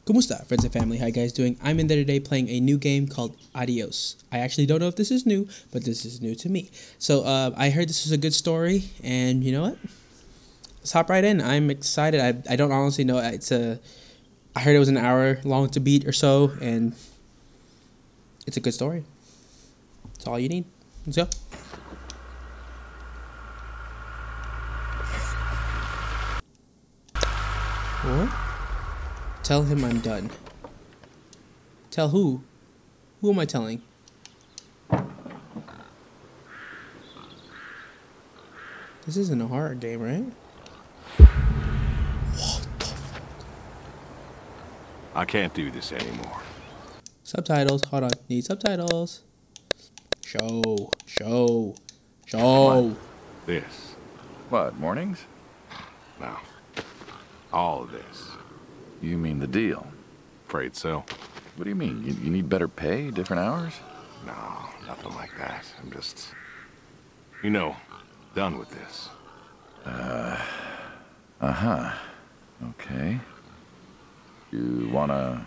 ¿Cómo está, friends and family? How you guys doing? I'm in there today playing a new game called Adios. I actually don't know if this is new, but this is new to me. So I heard this is a good story, and you know what? Let's hop right in. I'm excited. I don't honestly know. I heard it was an hour long to beat or so, and it's a good story. That's all you need. Let's go. What? Tell him I'm done. Tell who? Who am I telling? This isn't a horror game, right? What the fuck? I can't do this anymore. Subtitles. Hold on. Need subtitles. Show. This. What, mornings? No. All of this. You mean the deal? Afraid so. What do you mean? You need better pay, different hours? No, nothing like that. I'm just, done with this. Uh-huh. Okay. You wanna...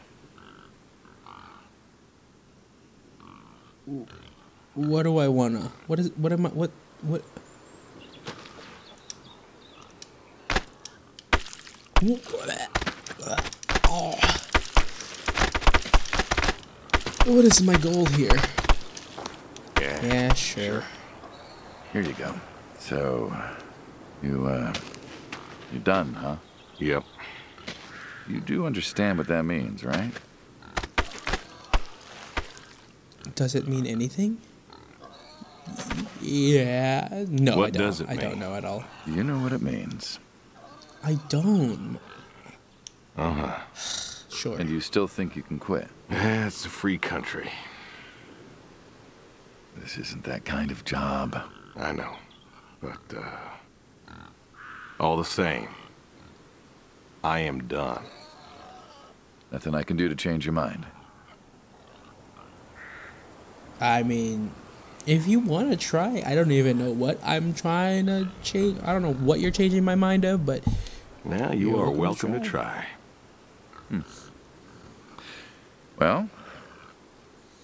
What do I wanna? What am I? What? Oh. What is my goal here? Yeah, sure. Here you go. So, you're done, huh? Yep. You do understand what that means, right? Does it mean anything? Yeah. No, What I don't. does it I mean? don't know at all. You know what it means. I don't. Uh-huh. Sure. And you still think you can quit? Yeah, it's a free country. This isn't that kind of job. I know. But, all the same, I am done. Nothing I can do to change your mind. I mean, if you want to try, I don't even know what I'm trying to change. I don't know what you're changing my mind of, but Now you are welcome to try. Well,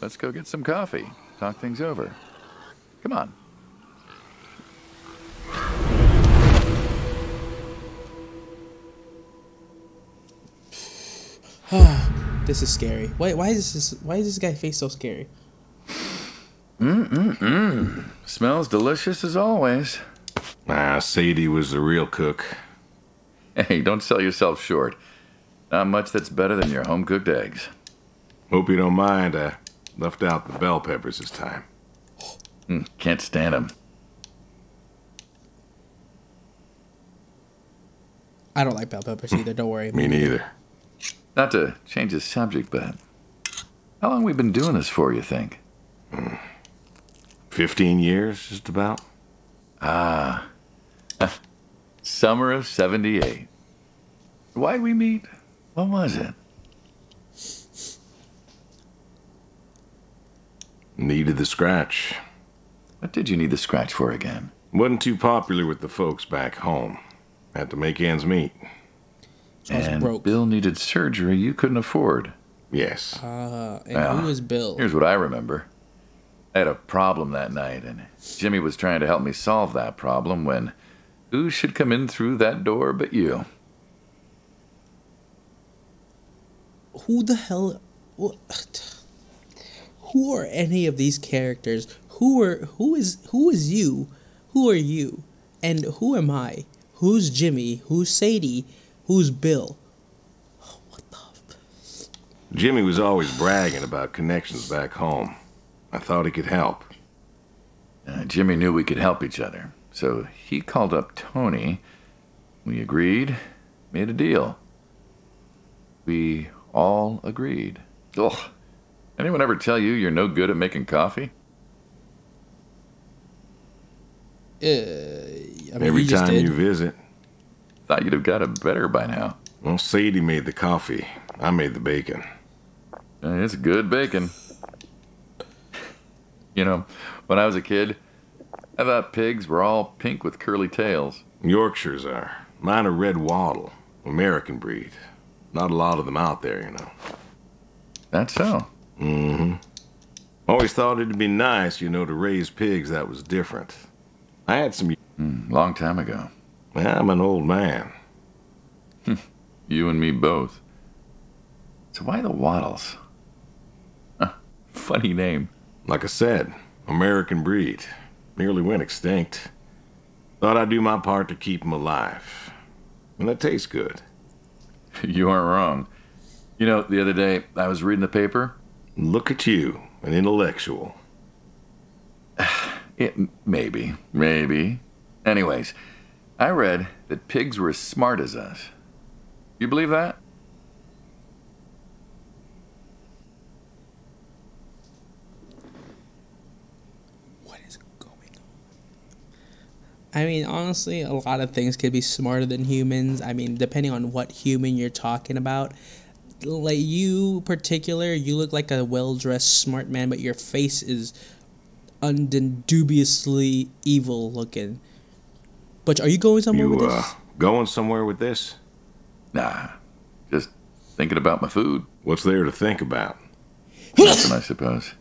let's go get some coffee. Talk things over. Come on. This is scary. Why is this guy's face so scary? Smells delicious as always. Sadie was the real cook. Hey, don't sell yourself short. Not much that's better than your home-cooked eggs. Hope you don't mind, I left out the bell peppers this time. Can't stand them. I don't like bell peppers either. Don't worry. Me neither. Not to change the subject, but how long we been doing this for, you think? 15 years, just about. Summer of '78. Why'd we meet? What was it? Needed the scratch. What did you need the scratch for again? Wasn't too popular with the folks back home. Had to make ends meet. So I was And broke. Bill needed surgery you couldn't afford. Yes. And Well, who is Bill? Here's what I remember. I had a problem that night, and Jimmy was trying to help me solve that problem when who should come in through that door but you? Who the hell? What? Who are any of these characters? Who is you? Who are you? And who am I? Who's Jimmy? Who's Sadie? Who's Bill? What the? Jimmy was always bragging about connections back home. I thought he could help. Jimmy knew we could help each other, so he called up Tony. We agreed, made a deal. We all agreed. Ugh. Anyone ever tell you you're no good at making coffee? I mean, Every you just time did. you visit. Thought you'd have got it better by now. Well, Sadie made the coffee. I made the bacon. It's good bacon. You know, when I was a kid, I thought pigs were all pink with curly tails. Yorkshires are. Mine are red wattle, American breed. Not a lot of them out there, you know. That's so. Mm-hmm. Always thought it'd be nice, you know, to raise pigs that was different. I had some... Long time ago. I'm an old man. You and me both. So why the Waddles? Funny name. Like I said, American breed. Nearly went extinct. Thought I'd do my part to keep them alive. And that tastes good. You aren't wrong. You know, the other day, I was reading the paper. Look at you, an intellectual. Maybe. Anyways, I read that pigs were as smart as us. You believe that? What is going on? I mean, honestly, a lot of things could be smarter than humans. I mean, depending on what human you're talking about. Like you particular, you look like a well-dressed smart man, but your face is undubiously evil looking. But are you going somewhere with this? Going somewhere with this? Nah, just thinking about my food. What's there to think about? Nothing, I suppose.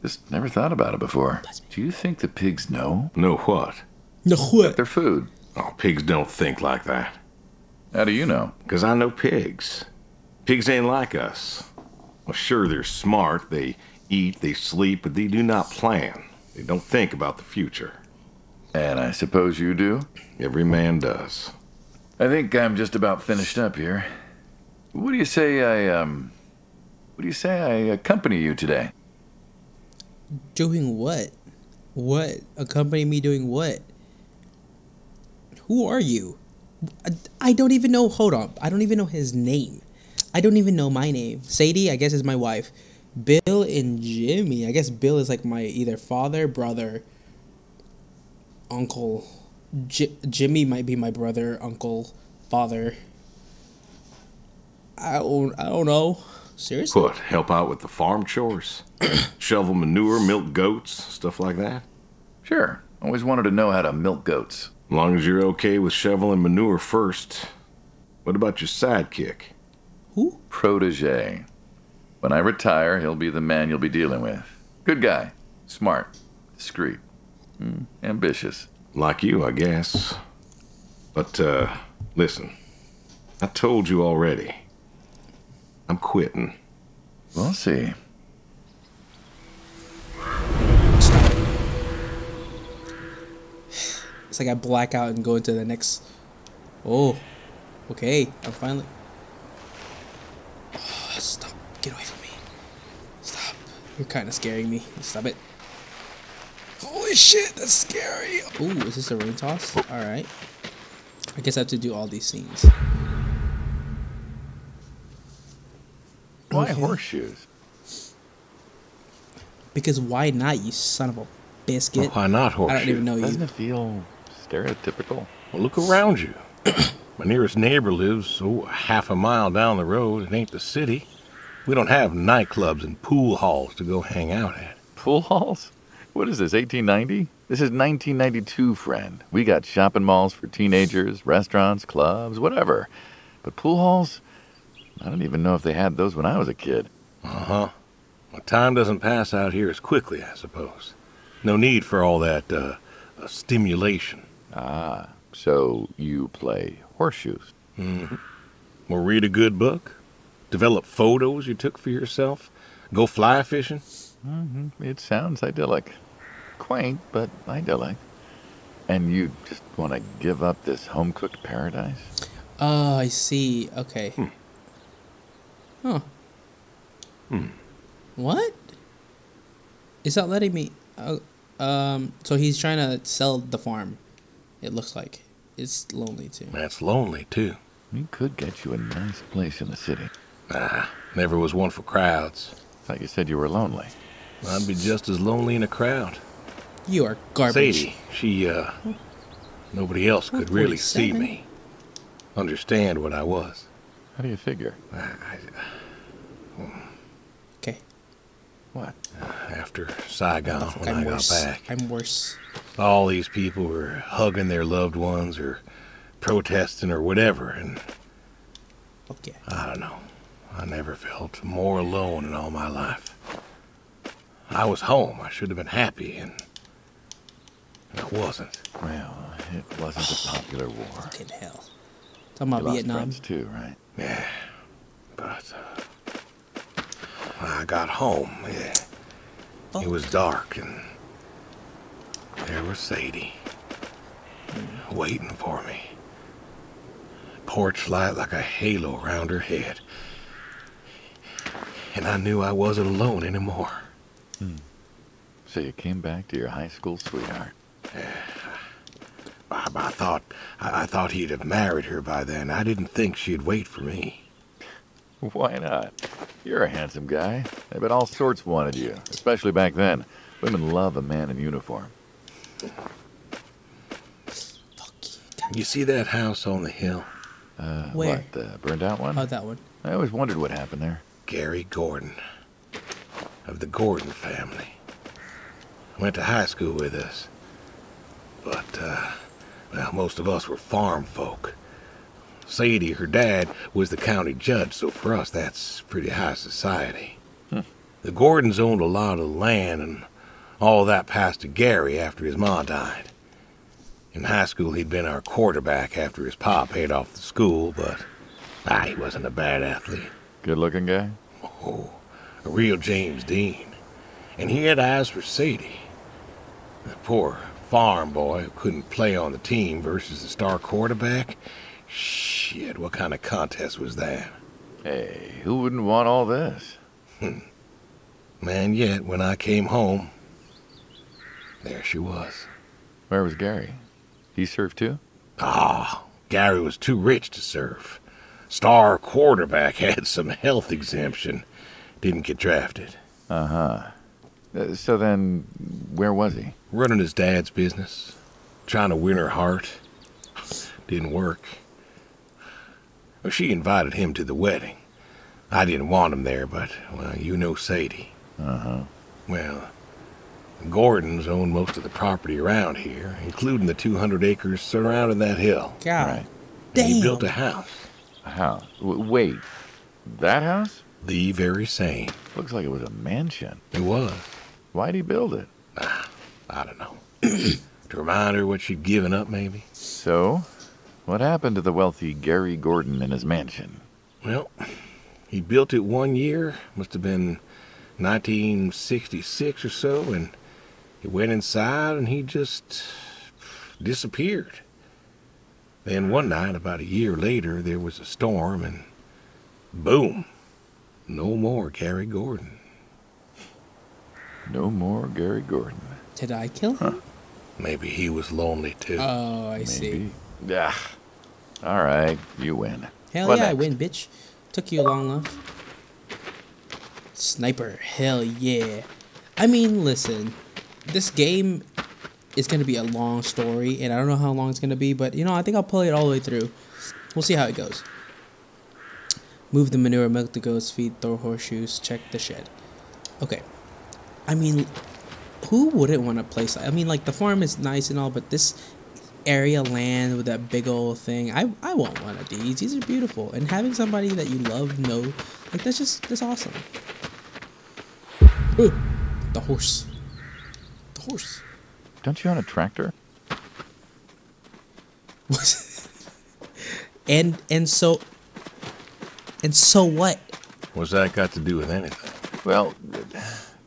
Just never thought about it before. Do you think the pigs know? Know what? No what? Their food. Oh, pigs don't think like that. How do you know? 'Cause I know pigs. Pigs ain't like us. Well, sure, they're smart. They eat, they sleep, but they do not plan. They don't think about the future. And I suppose you do? Every man does. I think I'm just about finished up here. What do you say I accompany you today? Doing what? What? Accompany me doing what? Who are you? I don't even know. Hold on. I don't even know his name. I don't even know my name. Sadie, I guess, is my wife. Bill and Jimmy. I guess Bill is like my either father, brother, uncle. Jimmy might be my brother, uncle, father. I don't know. Seriously? What, help out with the farm chores? Shovel manure, milk goats, stuff like that? Sure. Always wanted to know how to milk goats. As long as you're okay with shoveling manure first. What about your sidekick? Who? Protege. When I retire, he'll be the man you'll be dealing with. Good guy. Smart. Discreet. Ambitious. Like you, I guess. But, listen. I told you already. I'm quitting. We'll see. It's like I black out and go into the next... Oh. Okay. I'm finally... Oh, stop. Get away from me. Stop. You're kind of scaring me. Stop it. Holy shit, that's scary. Ooh, is this a rain toss? Alright. I guess I have to do all these scenes. Why horseshoes? Because why not, you son of a biscuit? Why not horseshoes? I don't even know you. Doesn't it feel stereotypical? Well, look around you. My nearest neighbor lives, half a mile down the road. It ain't the city. We don't have nightclubs and pool halls to go hang out at. Pool halls? What is this, 1890? This is 1992, friend. We got shopping malls for teenagers, restaurants, clubs, whatever. But pool halls? I don't even know if they had those when I was a kid. Uh-huh. Well, time doesn't pass out here as quickly, I suppose. No need for all that, stimulation. Ah, so you play horseshoes. Mm-hmm. Or read a good book. Develop photos you took for yourself. Go fly fishing. Mm-hmm. It sounds idyllic. Quaint, but idyllic. And you just want to give up this home-cooked paradise? Oh, I see. Okay. Huh. What? It's not letting me... so he's trying to sell the farm. It looks like. It's lonely, too. That's lonely, too. We could get you a nice place in the city. Never was one for crowds. Thought you said you were lonely. I'd be just as lonely in a crowd. You are garbage. Sadie, she, nobody else could really see me. Understand what I was. How do you figure? Okay. What? After Saigon, when I got back. I'm worse. All these people were hugging their loved ones or protesting or whatever, and Okay. I don't know. I never felt more alone in all my life. I was home. I should have been happy, and I wasn't. Well, it wasn't a popular war. Fucking hell. Talking about You lost Vietnam. friends too, right? Yeah, but when I got home, it was dark, and there was Sadie waiting for me. Porch light like a halo around her head. And I knew I wasn't alone anymore. So you came back to your high school sweetheart. I thought he'd have married her by then. I didn't think she'd wait for me. Why not? You're a handsome guy. I bet all sorts wanted you, especially back then. Women love a man in uniform. You see that house on the hill? Where? What, the burned out one? Oh, that one. I always wondered what happened there. Gary Gordon, of the Gordon family. Went to high school with us. But, well, most of us were farm folk. Sadie, her dad, was the county judge, so for us that's pretty high society. The Gordons owned a lot of land, and all that passed to Gary after his ma died. In high school, he'd been our quarterback after his pa paid off the school, but he wasn't a bad athlete. Good-looking guy? Oh, a real James Dean. And he had eyes for Sadie. The poor farm boy who couldn't play on the team versus the star quarterback. Shit, what kind of contest was that? Hey, who wouldn't want all this? Man, yet when I came home, there she was. Where was Gary? He served too? Gary was too rich to serve. Star quarterback had some health exemption. Didn't get drafted. So then, where was he? Running his dad's business. Trying to win her heart. Didn't work. Well, she invited him to the wedding. I didn't want him there, but, well, you know Sadie. Well, the Gordons own most of the property around here, including the 200 acres surrounding that hill. God. Right. Damn. He built a house. A house? Wait, that house? The very same. Looks like it was a mansion. It was. Why'd he build it? I don't know. To remind her what she'd given up, maybe? So, what happened to the wealthy Gary Gordon in his mansion? Well, he built it one year. Must have been 1966 or so, and he went inside and he just disappeared. Then one night, about a year later, there was a storm and boom, no more Gary Gordon. No more Gary Gordon. Did I kill him? Maybe he was lonely too. Oh, I see. Maybe. Yeah. All right, you win. Hell What yeah, I next? win, bitch. Took you long enough. Sniper, hell yeah. I mean, listen, this game is going to be a long story, and I don't know how long it's going to be, but, I think I'll play it all the way through. We'll see how it goes. Move the manure, milk the goats, feed, throw horseshoes, check the shed. Okay. I mean, who wouldn't want to play... I mean, like, the farm is nice and all, but this area land with that big old thing, I want one of these. These are beautiful. And having somebody that you love that's awesome. Ooh, the horse. The horse. Don't you own a tractor? and so what? What's that got to do with anything? Well,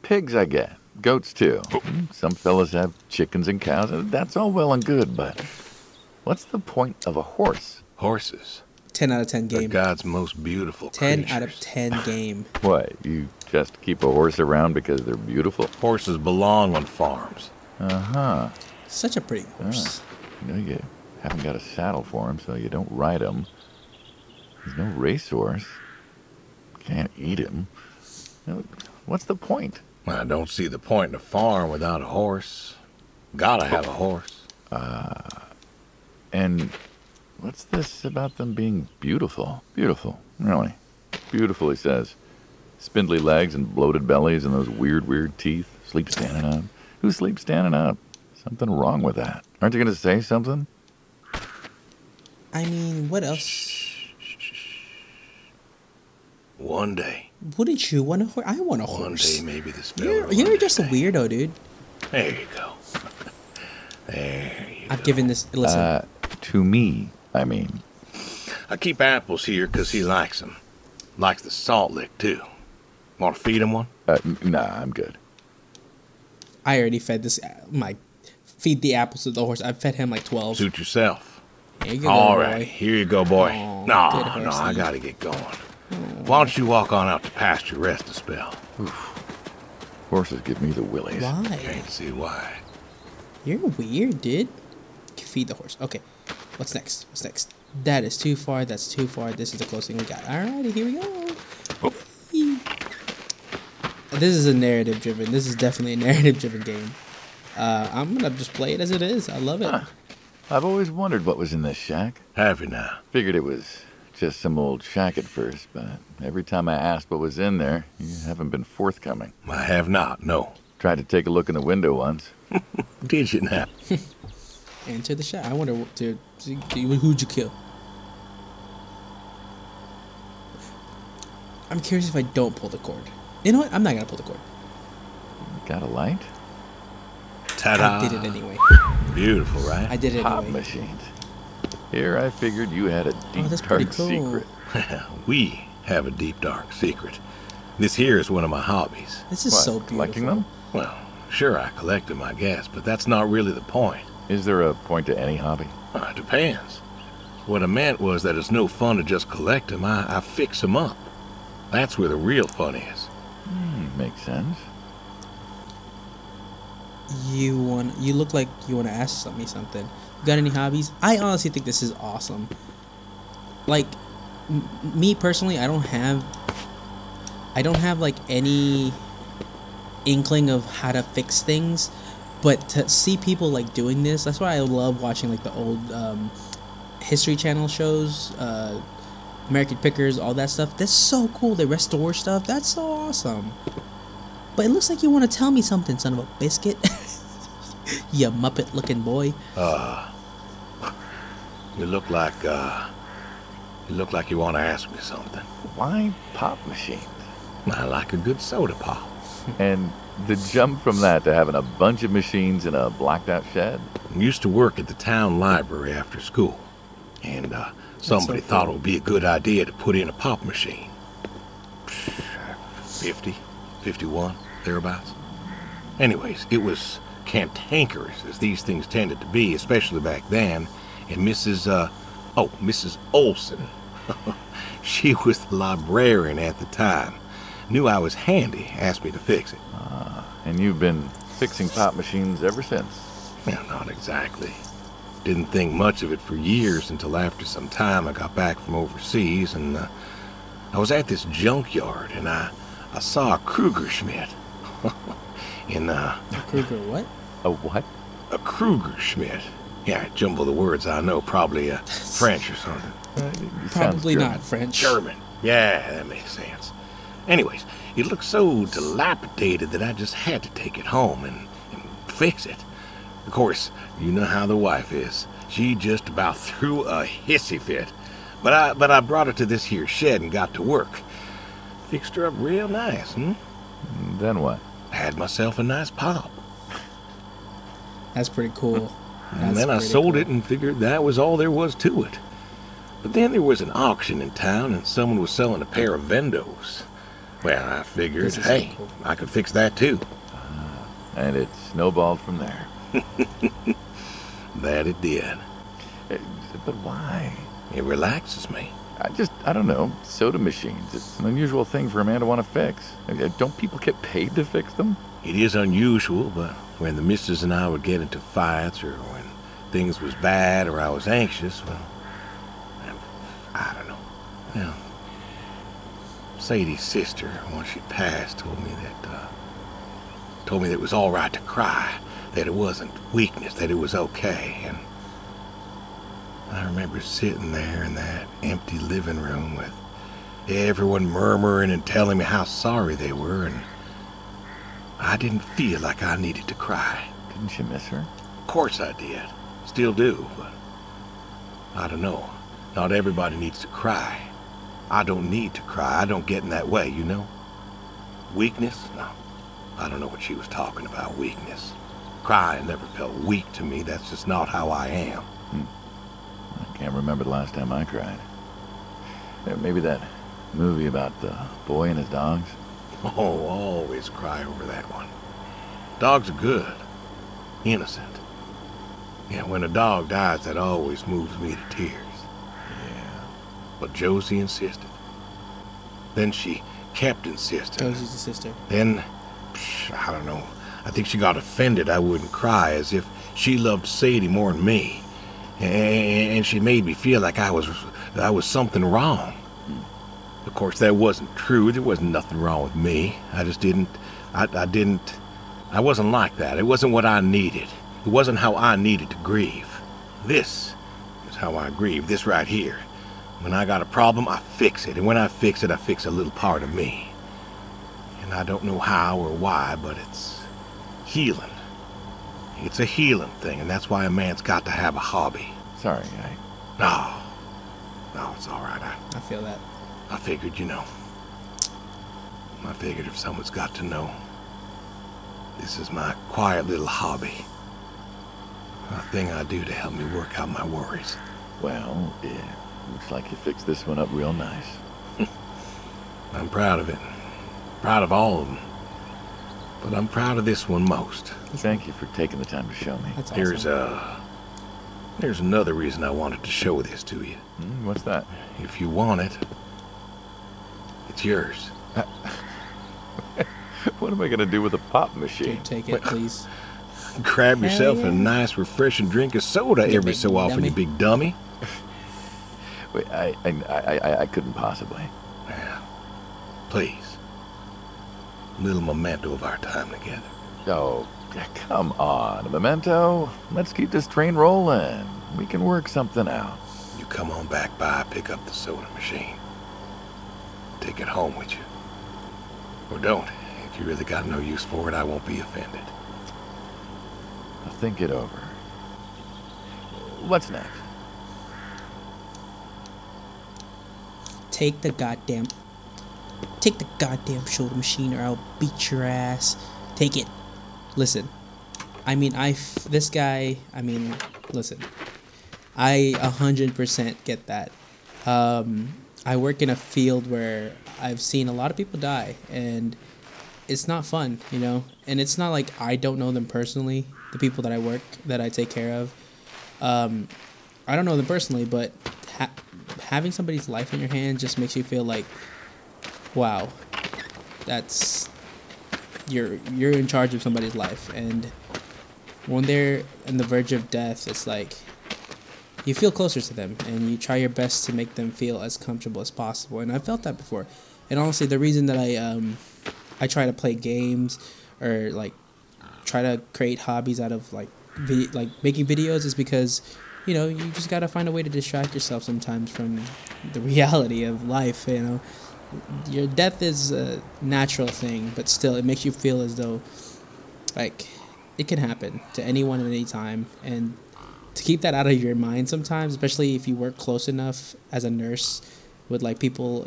pigs I get. Goats too. Some fellas have chickens and cows. That's all well and good, but what's the point of a horse? Horses. 10 out of 10 They're game. God's most beautiful 10 creatures. out of 10 game. What, you just keep a horse around because they're beautiful? Horses belong on farms. Uh-huh. Such a pretty horse. You haven't got a saddle for him, so you don't ride him. He's no racehorse. Can't eat him. What's the point? I don't see the point in a farm without a horse. Gotta have a horse. And what's this about them being beautiful? Beautiful, really. Beautiful, he says. Spindly legs and bloated bellies and those weird teeth. Sleep standing up. Who sleeps standing up? Something wrong with that. Aren't you going to say something? I mean, what else? One day. Wouldn't you want a horse? I want a One horse. day, maybe this fella You're will just a understand. weirdo, dude. There you go. There you I've go. given this. Listen, To me, I mean. I keep apples here 'cause he likes them. Likes the salt lick, too. Want to feed him one? Nah, I'm good. I already fed this. Feed the apples to the horse. I've fed him like 12. Suit yourself. Here you go, All boy. right, here you go, boy. Oh, No, good no, I horsey. gotta get going. Why don't you walk on out to pasture, rest a spell? Horses give me the willies. Why? Can't see why. You're weird, dude. Feed the horse. Okay. What's next? What's next? That is too far. That's too far. This is the closest thing we got. Alrighty, here we go. Oh. This is a narrative driven. This is definitely a narrative driven game. I'm gonna just play it as it is. I love it. Huh. I've always wondered what was in this shack. Have you now? Figured it was just some old shack at first, but every time I asked what was in there, you haven't been forthcoming. I have not, no. Tried to take a look in the window once. Did you now? Enter the shot. I wonder who'd you kill? I'm curious if I don't pull the cord. You know what? I'm not gonna pull the cord. Got a light? Ta-da. I did it anyway. Beautiful, right? I did it Pop anyway. machines. Here I figured you had a deep, that's pretty dark cool. secret. We have a deep, dark secret. This here is one of my hobbies. This is What, so beautiful. collecting them? Well, sure, I collect them, I guess, but that's not really the point. Is there a point to any hobby? It depends. What I meant was that it's no fun to just collect them. I fix them up. That's where the real fun is. Makes sense. You look like you want to ask me something. You got any hobbies? I honestly think this is awesome. Like, me personally, I don't have like any inkling of how to fix things, but to see people like doing this, that's why I love watching like the old History Channel shows, American Pickers, all that stuff. That's so cool. They restore stuff. That's so awesome. But it looks like you want to tell me something, son of a biscuit. You Muppet-looking boy. You look like you want to ask me something. Why pop machines? I like a good soda pop. And the jump from that to having a bunch of machines in a blacked out shed? I used to work at the town library after school, and somebody so thought cool. it would be a good idea to put in a pop machine. 50, 51, thereolabouts. Anyways, it was cantankerous, as these things tended to be, especially back then, and Mrs. Olson, she was the librarian at the time, knew I was handy, asked me to fix it. And you've been fixing pop machines ever since? Well, not exactly. Didn't think much of it for years until after some time I got back from overseas, and I was at this junkyard, and I saw a Kruger Schmidt. Kruger, what? A what? A Kruger Schmidt. Yeah, I jumble the words, I know, probably French or something. Sounds Probably German. not French. German. Yeah, that makes sense. Anyways, it looked so dilapidated that I just had to take it home and fix it. Of course, you know how the wife is. She just about threw a hissy fit. But I brought her to this here shed and got to work. Fixed her up real nice, Then what? Had myself a nice pop. That's pretty cool. And then I sold it and figured that was all there was to it. But then there was an auction in town and someone was selling a pair of Vendos. Well, I figured, This is so hey, cool. I could fix that too. And it snowballed from there. That it did. But why? It relaxes me. I don't know. Soda machines. It's an unusual thing for a man to want to fix. Don't people get paid to fix them? It is unusual, but when the missus and I would get into fights or when things was bad or I was anxious, well, I don't know. Well, Sadie's sister, once she passed, told me that it was all right to cry, that it wasn't weakness, that it was okay. And I remember sitting there in that empty living room with everyone murmuring and telling me how sorry they were, and I didn't feel like I needed to cry. Didn't you miss her? Of course I did. Still do, but I don't know. Not everybody needs to cry. I don't need to cry. I don't get in that way, you know? Weakness? No. I don't know what she was talking about, weakness. Crying never felt weak to me. That's just not how I am. I can't remember the last time I cried. Maybe that movie about the boy and his dogs. Oh, always cry over that one. Dogs are good. Innocent. Yeah, when a dog dies, that always moves me to tears. Yeah. But Josie insisted. Then she kept insisting. Josie's the sister. Then, I don't know. I think she got offended I wouldn't cry, as if she loved Sadie more than me. And she made me feel like I was something wrong. Of course, that wasn't true. There wasn't nothing wrong with me. I just didn't... I wasn't like that. It wasn't what I needed. It wasn't how I needed to grieve. This is how I grieve. This right here. When I got a problem, I fix it. And when I fix it, I fix a little part of me. And I don't know how or why, but it's healing. It's a healing thing, and that's why a man's got to have a hobby. Sorry, No, it's all right. I feel that. I figured, you know. I figured if someone's got to know, this is my quiet little hobby. A thing I do to help me work out my worries. Well, yeah, looks like you fixed this one up real nice. I'm proud of it. Proud of all of them. But I'm proud of this one most. Thank you for taking the time to show me. That's awesome. There's another reason I wanted to show this to you. What's that? If you want it, it's yours. What am I going to do with a pop machine? Dude, take it, please. Grab yourself yeah. a nice, refreshing drink of soda You every big so often, dummy. you big dummy. Wait, I couldn't possibly. Yeah. Please. A little memento of our time together. Oh, come on, a memento. Let's keep this train rolling. We can work something out. You come on back by, pick up the soda machine. Take it home with you. Or don't. If you really got no use for it, I won't be offended. I'll think it over. What's next? Take the goddamn soda machine, or I'll beat your ass. Take it. Listen, I mean, this guy. I mean, listen. I 100% get that. I work in a field where I've seen a lot of people die, and it's not fun, you know. And it's not like I don't know them personally. The people that I take care of, I don't know them personally, but having somebody's life in your hand just makes you feel like, wow, that's you're in charge of somebody's life. And when they're on the verge of death, it's like you feel closer to them, and you try your best to make them feel as comfortable as possible. And I felt that before. And honestly, the reason that I try to play games, or like try to create hobbies out of like making videos, is because, you know, you just gotta find a way to distract yourself sometimes from the reality of life. You know, your death is a natural thing, but still, it makes you feel as though like it can happen to anyone at any time. And to keep that out of your mind sometimes, especially if you work close enough as a nurse with like people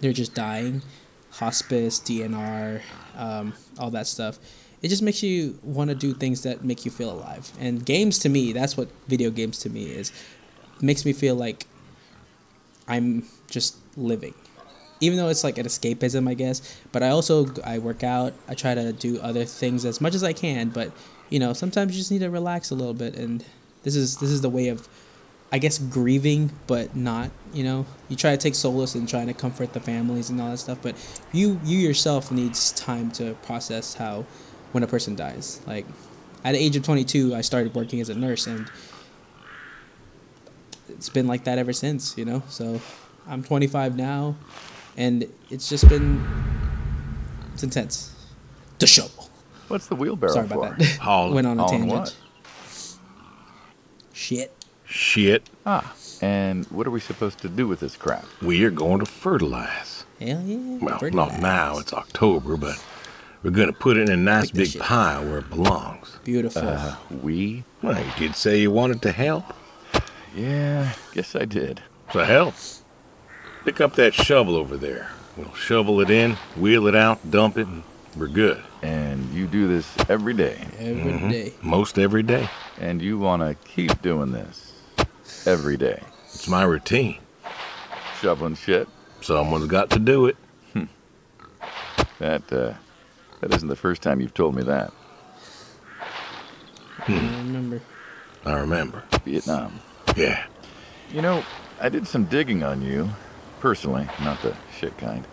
they're just dying, hospice, DNR, all that stuff. It just makes you want to do things that make you feel alive. And games, to me, that's what video games to me is. It makes me feel like I'm just living. Even though it's like an escapism, I guess. But I work out. I try to do other things as much as I can. But, you know, sometimes you just need to relax a little bit. And this is the way of, I guess, grieving, but not, you know. You try to take solace in trying to comfort the families and all that stuff. But you yourself needs time to process how, when a person dies. Like, at the age of 22, I started working as a nurse, and it's been like that ever since, you know. So I'm 25 now, and it's just been, it's intense. The show. What's the wheelbarrow Sorry for? about that. Went on a tangent. What? Shit. And what are we supposed to do with this crap? We are going to fertilize. Hell yeah. Well, Fertilize. not now. It's October, but we're going to put it in a nice Pick that big shit. pile where it belongs. Beautiful. Well, you did say you wanted to help. Yeah, guess I did. So help. Pick up that shovel over there. We'll shovel it in, wheel it out, dump it, and we're good. And you do this every day. Every day. Most every day. And you want to keep doing this every day. It's my routine. Shoveling shit. Someone's got to do it. That isn't the first time you've told me that. I remember. I remember. Vietnam. Yeah. You know, I did some digging on you. Personally, not the shit kind.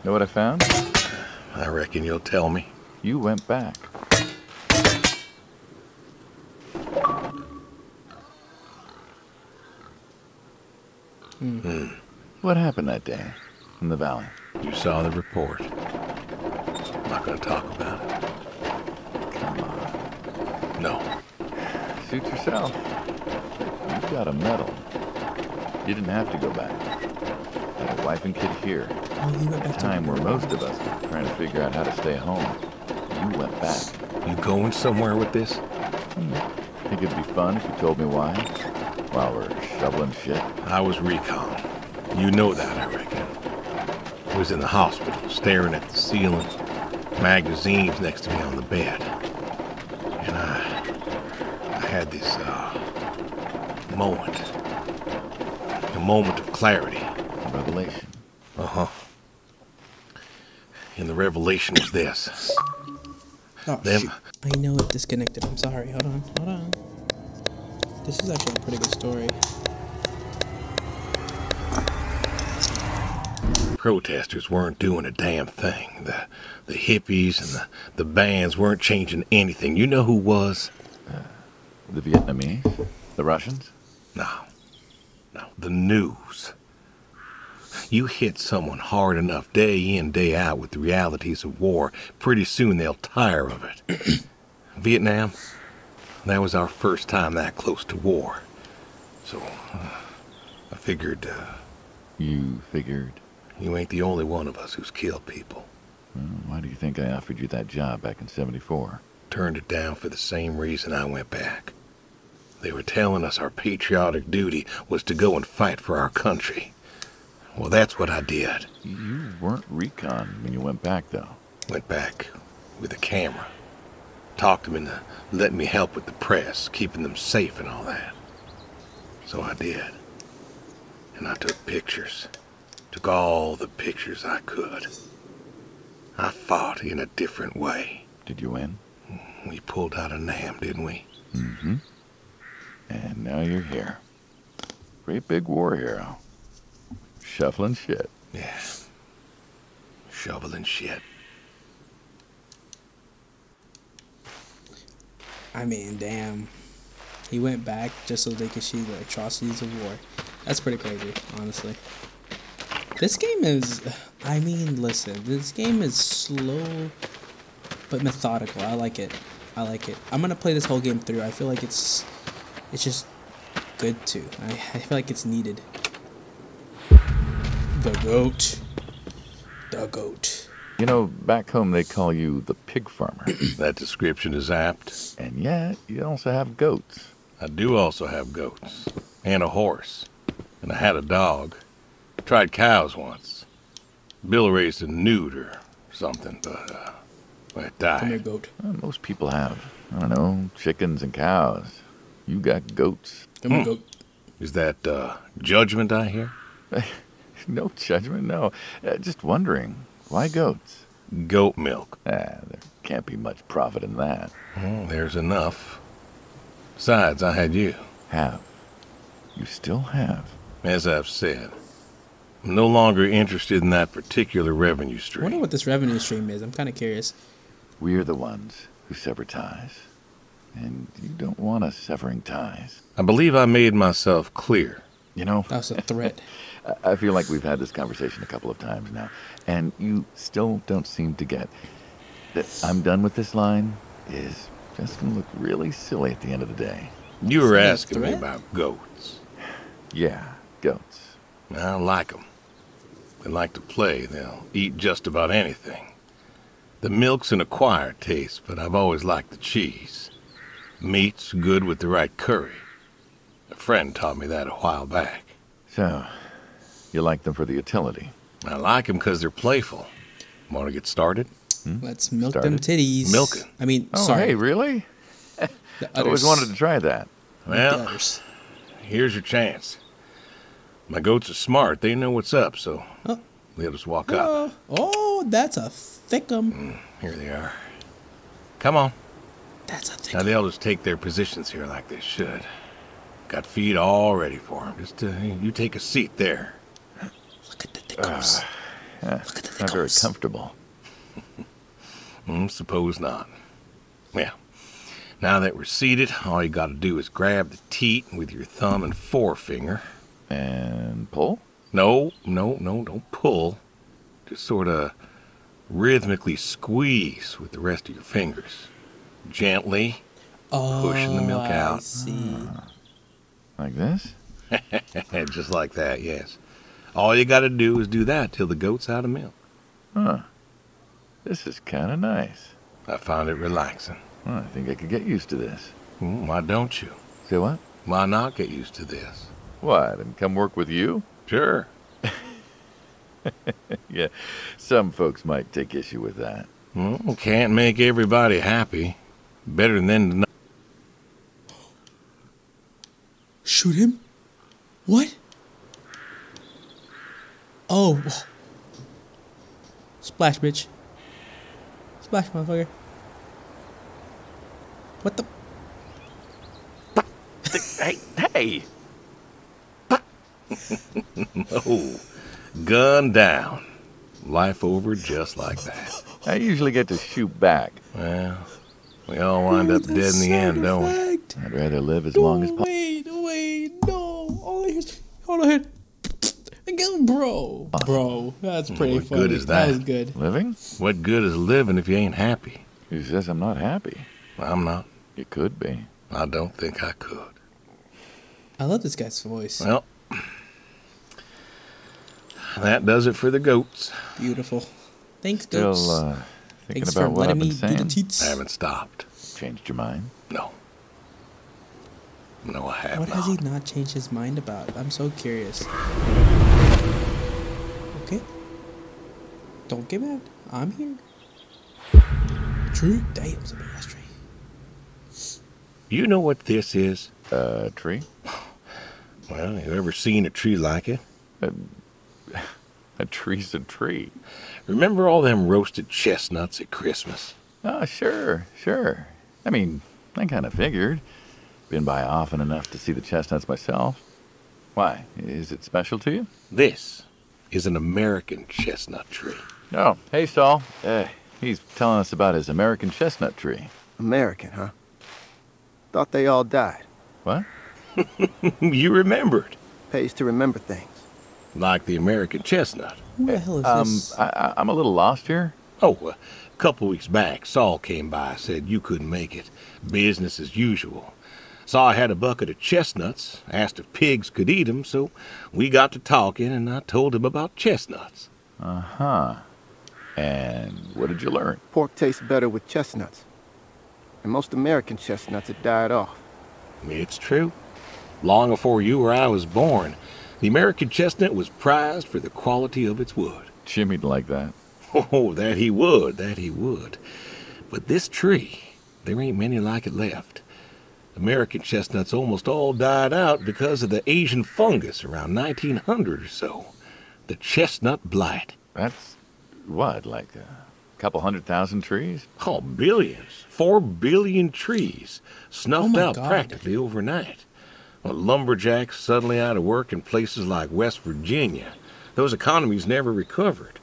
Know what I found? I reckon you'll tell me. You went back. What happened that day in the valley? You saw the report. I'm not going to talk about it. Come on. No. Suit yourself. You've got a medal. You didn't have to go back. Had a wife and kid here. Oh, you went A back time to where most of us were trying to figure out how to stay home. You went back. You going somewhere with this? Think it'd be fun if you told me why? While we're shoveling shit? I was recon. You know that, I reckon. I was in the hospital, staring at the ceiling, magazines next to me on the bed. And I had this, moment. A moment of clarity. A revelation. Uh-huh. And the revelation was this. Oh, Them. shoot. I know it disconnected. I'm sorry. Hold on. This is actually a pretty good story. Protesters weren't doing a damn thing. The hippies and the bands weren't changing anything. You know who was? The Vietnamese? The Russians? No. The news. You hit someone hard enough day in, day out with the realities of war, pretty soon they'll tire of it. Vietnam, that was our first time that close to war. So, I figured, You figured? you ain't the only one of us who's killed people. Why do you think I offered you that job back in '74? Turned it down for the same reason I went back. They were telling us our patriotic duty was to go and fight for our country. Well, that's what I did. You weren't recon when you went back, though. Went back with a camera. Talked them into letting me help with the press, keeping them safe and all that. So I did. And I took pictures. Took all the pictures I could. I fought in a different way. Did you win? We pulled out a Nam, didn't we? Mm-hmm. And now you're here. Great big war hero. Shuffling shit. Yeah. Shoveling shit. I mean, damn. He went back just so they could see the atrocities of war. That's pretty crazy, honestly. This game is... I mean, listen. This game is slow, but methodical. I like it. I'm gonna play this whole game through. I feel like it's just good too. I feel like it's needed. The goat. You know, back home they call you the pig farmer. That description is apt. And yet, you also have goats. I do also have goats. And a horse. And I had a dog. Tried cows once. Bill raised a newt or something, but, well, it Come here, died. goat. Well, most people have, I don't know, chickens and cows. You got goats. Come here, goat. Is that, judgment I hear? No judgment, no. Just wondering, why goats? Goat milk. There can't be much profit in that. Well, there's enough. Besides, I had you. Have. You still have. As I've said, I'm no longer interested in that particular revenue I stream. wonder what this revenue stream is. I'm kind of curious. We're the ones who sever ties. And you don't want us severing ties. I believe I made myself clear. You know, That was a threat. I feel like we've had this conversation a couple of times now, and you still don't seem to get that I'm done with this line is just going to look really silly at the end of the day. You were Is that a asking me threat? about goats. Yeah, goats. I like them. They like to play. They'll eat just about anything. The milk's an acquired taste, but I've always liked the cheese. Meat's good with the right curry. A friend taught me that a while back. So, You like them for the utility. I like them because they're playful. Want to get started? Let's milk them titties. Milking. I mean, Oh, sorry. hey, really? The I always udders. wanted to try that. The Well, udders. here's your chance. My goats are smart. They know what's up, so Oh. they'll just walk up. Oh, that's a thickum. Here they are. Come on. That's a Now thickum. they'll just take their positions here like they should. Got feed all ready for them. Just you take a seat there. Look at the thickums. Yeah, Look at the not very thickums. comfortable. Suppose not. Well, now that we're seated, all you got to do is grab the teat with your thumb and forefinger. And pull? No, don't pull. Just sort of rhythmically squeeze with the rest of your fingers. Gently, pushing the milk I out. see. Like this? Just like that, yes. All you got to do is do that till the goat's out of milk. Huh. This is kind of nice. I found it relaxing. Well, I think I could get used to this. Why don't you? Say what? Why not get used to this? What, and come work with you? Sure. Yeah, some folks might take issue with that. Well, can't make everybody happy. Better than to not. Shoot him? What? Oh. Splash, bitch. Splash, motherfucker. What the? Hey! Oh, gun down. Life over just like that. I usually get to shoot back. Well, we all wind up dead in the end, don't we? I'd rather live as long as possible. Wait, no. All I hear is, hold on here. Again, bro. Bro, that's pretty What funny. good is that? was good. Living? What good is living if you ain't happy? Who says I'm not happy? I'm not. You could be. I don't think I could. I love this guy's voice. Well, that does it for the goats. Beautiful. Thanks, Still, goats. thinking Thanks for about what I've letting been me do the saying. teats. I haven't stopped. Changed your mind? No. No, I have What not. has he not changed his mind about? I'm so curious. Okay. Don't get mad. I'm here. Tree? Damn, it's a big ass tree. You know what this is? Tree? Well, you ever seen a tree like it? A tree's a tree. Remember all them roasted chestnuts at Christmas? Oh, sure. I mean, I kind of figured. Been by often enough to see the chestnuts myself. Why? Is it special to you? This is an American chestnut tree. Oh, hey, Saul. He's telling us about his American chestnut tree. American, huh? Thought they all died. What? You remembered. Pays to remember things. Like the American chestnut. Who the hell is this? I'm a little lost here. Oh, a couple weeks back, Saul came by, said you couldn't make it. Business as usual. Saw I had a bucket of chestnuts, asked if pigs could eat 'em, so we got to talking, and I told him about chestnuts. Uh-huh. And what did you learn? Pork tastes better with chestnuts. And most American chestnuts had died off. It's true. Long before you or I was born, the American chestnut was prized for the quality of its wood. Jimmy'd like that. Oh, that he would. But this tree, there ain't many like it left. American chestnuts almost all died out because of the Asian fungus around 1900 or so. The chestnut blight. That's what, like a couple 100,000 trees? Oh, billions. 4 billion trees snuffed my out God. practically overnight. Well, lumberjacks suddenly out of work in places like West Virginia. Those economies never recovered.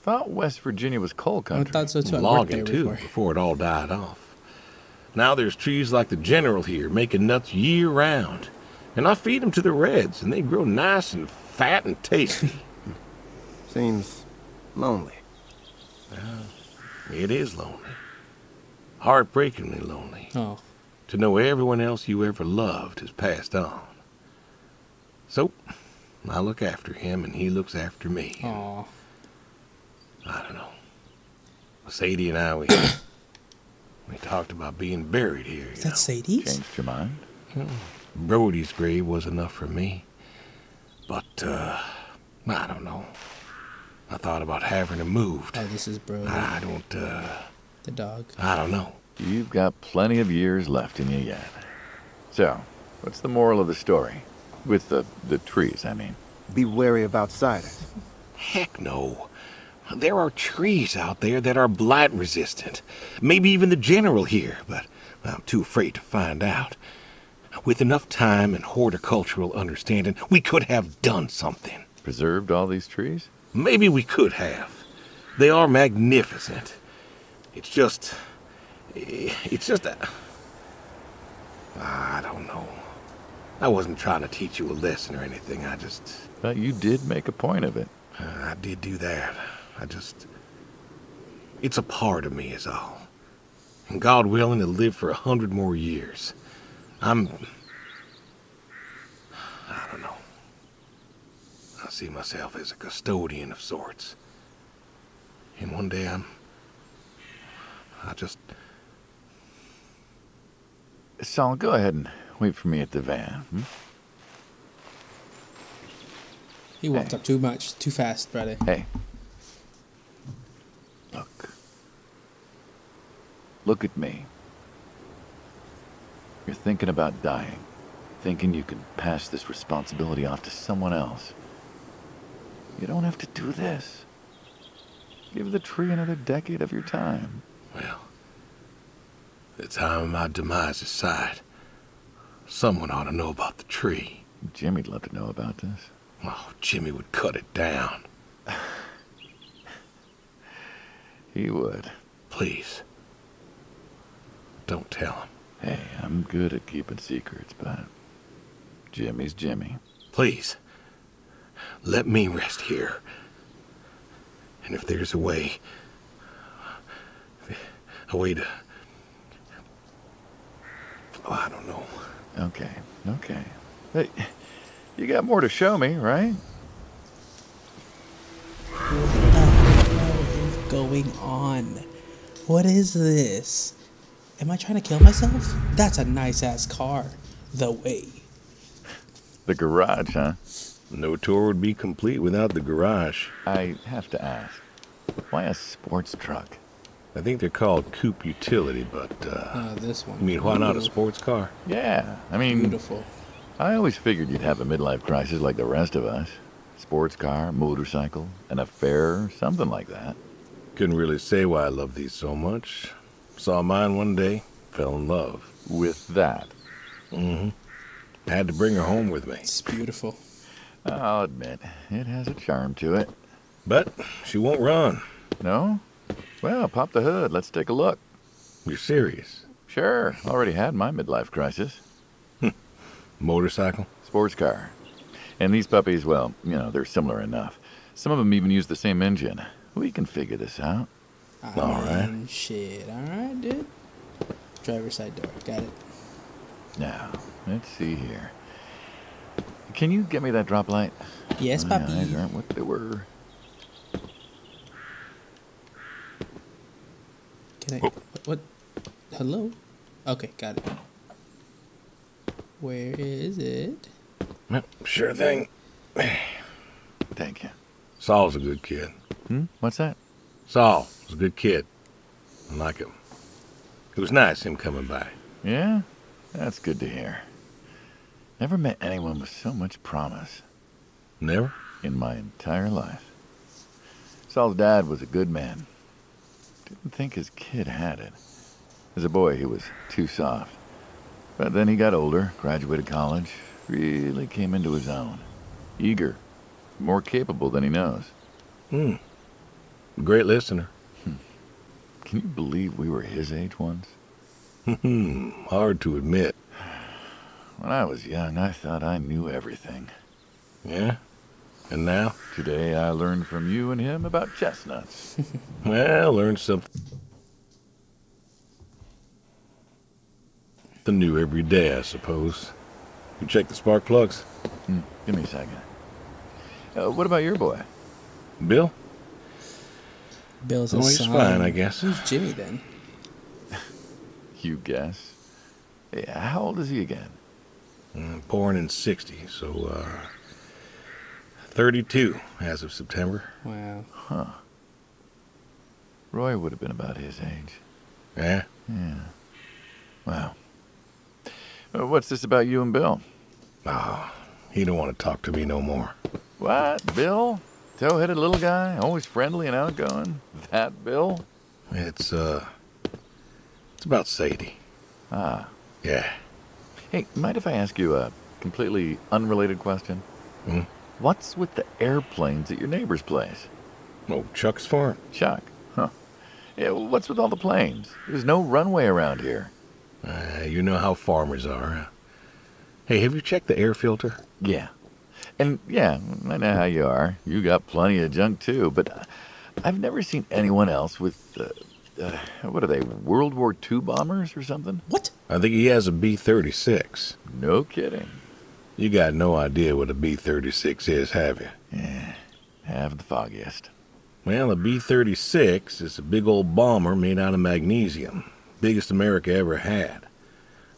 Thought West Virginia was coal I country. thought so too. I worked there Logging, too, before. before it all died off. Now there's trees like the General here making nuts year-round. And I feed them to the reds, and they grow nice and fat and tasty. Seems lonely. It is lonely. Heartbreakingly lonely. Oh. To know everyone else you ever loved has passed on. So, I look after him, and he looks after me. Aw. I don't know. Sadie and I, we talked about being buried here. Is that Sadie's? Changed your mind? Brody's grave was enough for me. But I don't know. I thought about having him moved. Oh, this is Brody. I don't, The dog. I don't know. You've got plenty of years left in you yet. So, what's the moral of the story? With the trees, I mean. Be wary of outsiders. Heck no. There are trees out there that are blight resistant. Maybe even the general here, but I'm too afraid to find out. With enough time and horticultural understanding, we could have done something. Preserved all these trees? Maybe we could have. They are magnificent. It's just I don't know. I wasn't trying to teach you a lesson or anything. But you did make a point of it. I did do that. It's a part of me is all. And God willing to live for 100 more years. I don't know. I see myself as a custodian of sorts. And one day Saul, go ahead and wait for me at the van. He walked up too much, too fast, brother. Hey. Look at me. You're thinking about dying. Thinking you can pass this responsibility off to someone else. You don't have to do this. Give the tree another decade of your time. Well, the time of my demise is sight. Someone ought to know about the tree. Jimmy'd love to know about this. Oh, Jimmy would cut it down. He would. Please. Don't tell him. Hey, I'm good at keeping secrets, but Jimmy's Jimmy. Please. Let me rest here. And if there's a way to... Oh, I don't know. Okay. Hey, you got more to show me, right? What the hell is going on? What is this? Am I trying to kill myself? That's a nice-ass car. The way. The garage, huh? No tour would be complete without the garage. I have to ask, why a sports truck? I think they're called coupe utility, but, This one. you mean, why not a Ooh, sports car? Yeah, I mean, Beautiful. I always figured you'd have a midlife crisis like the rest of us. Sports car, motorcycle, an affair, something like that. Couldn't really say why I love these so much. Saw mine one day, fell in love. With that. Mm-hmm. Had to bring her home with me. It's beautiful. I'll admit, it has a charm to it. But she won't run. No? Well, pop the hood. Let's take a look. You're serious? Sure. Already had my midlife crisis. Motorcycle? Sports car. And these puppies, well, you know, they're similar enough. Some of them even use the same engine. We can figure this out. All right. Shit. All right, dude. Driver's side door. Got it. Now, let's see here. Can you get me that drop light? Yes, My papi. eyes aren't what they were. Can I? What? Hello? Okay, got it. Where is it? Yep, sure thing. Thank you. Saul's a good kid. What's that? Saul was a good kid. I like him. It was nice him coming by. Yeah? That's good to hear. Never met anyone with so much promise Never? in my entire life. Saul's dad was a good man. Didn't think his kid had it. As a boy, he was too soft. But then he got older, graduated college, really came into his own. Eager, more capable than he knows. Great listener. Can you believe we were his age once? Hard to admit. When I was young, I thought I knew everything. Yeah? And now? Today, I learned from you and him about chestnuts. Well, learned something new every day, I suppose. You check the spark plugs? Give me a second. What about your boy? Bill? Bill's Oh, his he's son. fine, I guess. Who's Jimmy then? You guess. Hey, how old is he again? Born in '60, so, 32 as of September. Wow. Huh. Roy would have been about his age. Yeah? Yeah. Wow. What's this about you and Bill? Oh, he don't want to talk to me no more. What? Bill? Tow-headed little guy, always friendly and outgoing? That Bill? It's about Sadie. Ah. Yeah. Hey, mind if I ask you a completely unrelated question? Hmm? What's with the airplanes at your neighbor's place? Oh, Chuck's farm. Chuck? Huh. Yeah, well, what's with all the planes? There's no runway around here. You know how farmers are. Hey, have you checked the air filter? Yeah. And yeah, I know how you are. You got plenty of junk too, but I've never seen anyone else with, what are they, World War II bombers or something? What? I think he has a B-36. No kidding. You got no idea what a B-36 is, have you? Yeah, have the foggiest. Well, a B-36 is a big old bomber made out of magnesium. Biggest America ever had.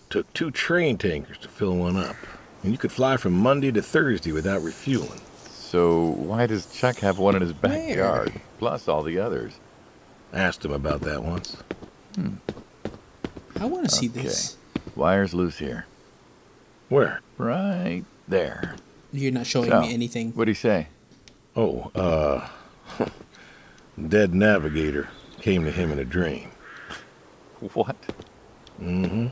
Took 2 train tankers to fill one up. And you could fly from Monday to Thursday without refueling. So why does Chuck have one in his backyard, plus all the others? Asked him about that once. I want to see this. Wire's loose here. Where? Right there. You're not showing So, me anything. What'd he say? Oh, dead navigator came to him in a dream. What? Mm-hmm.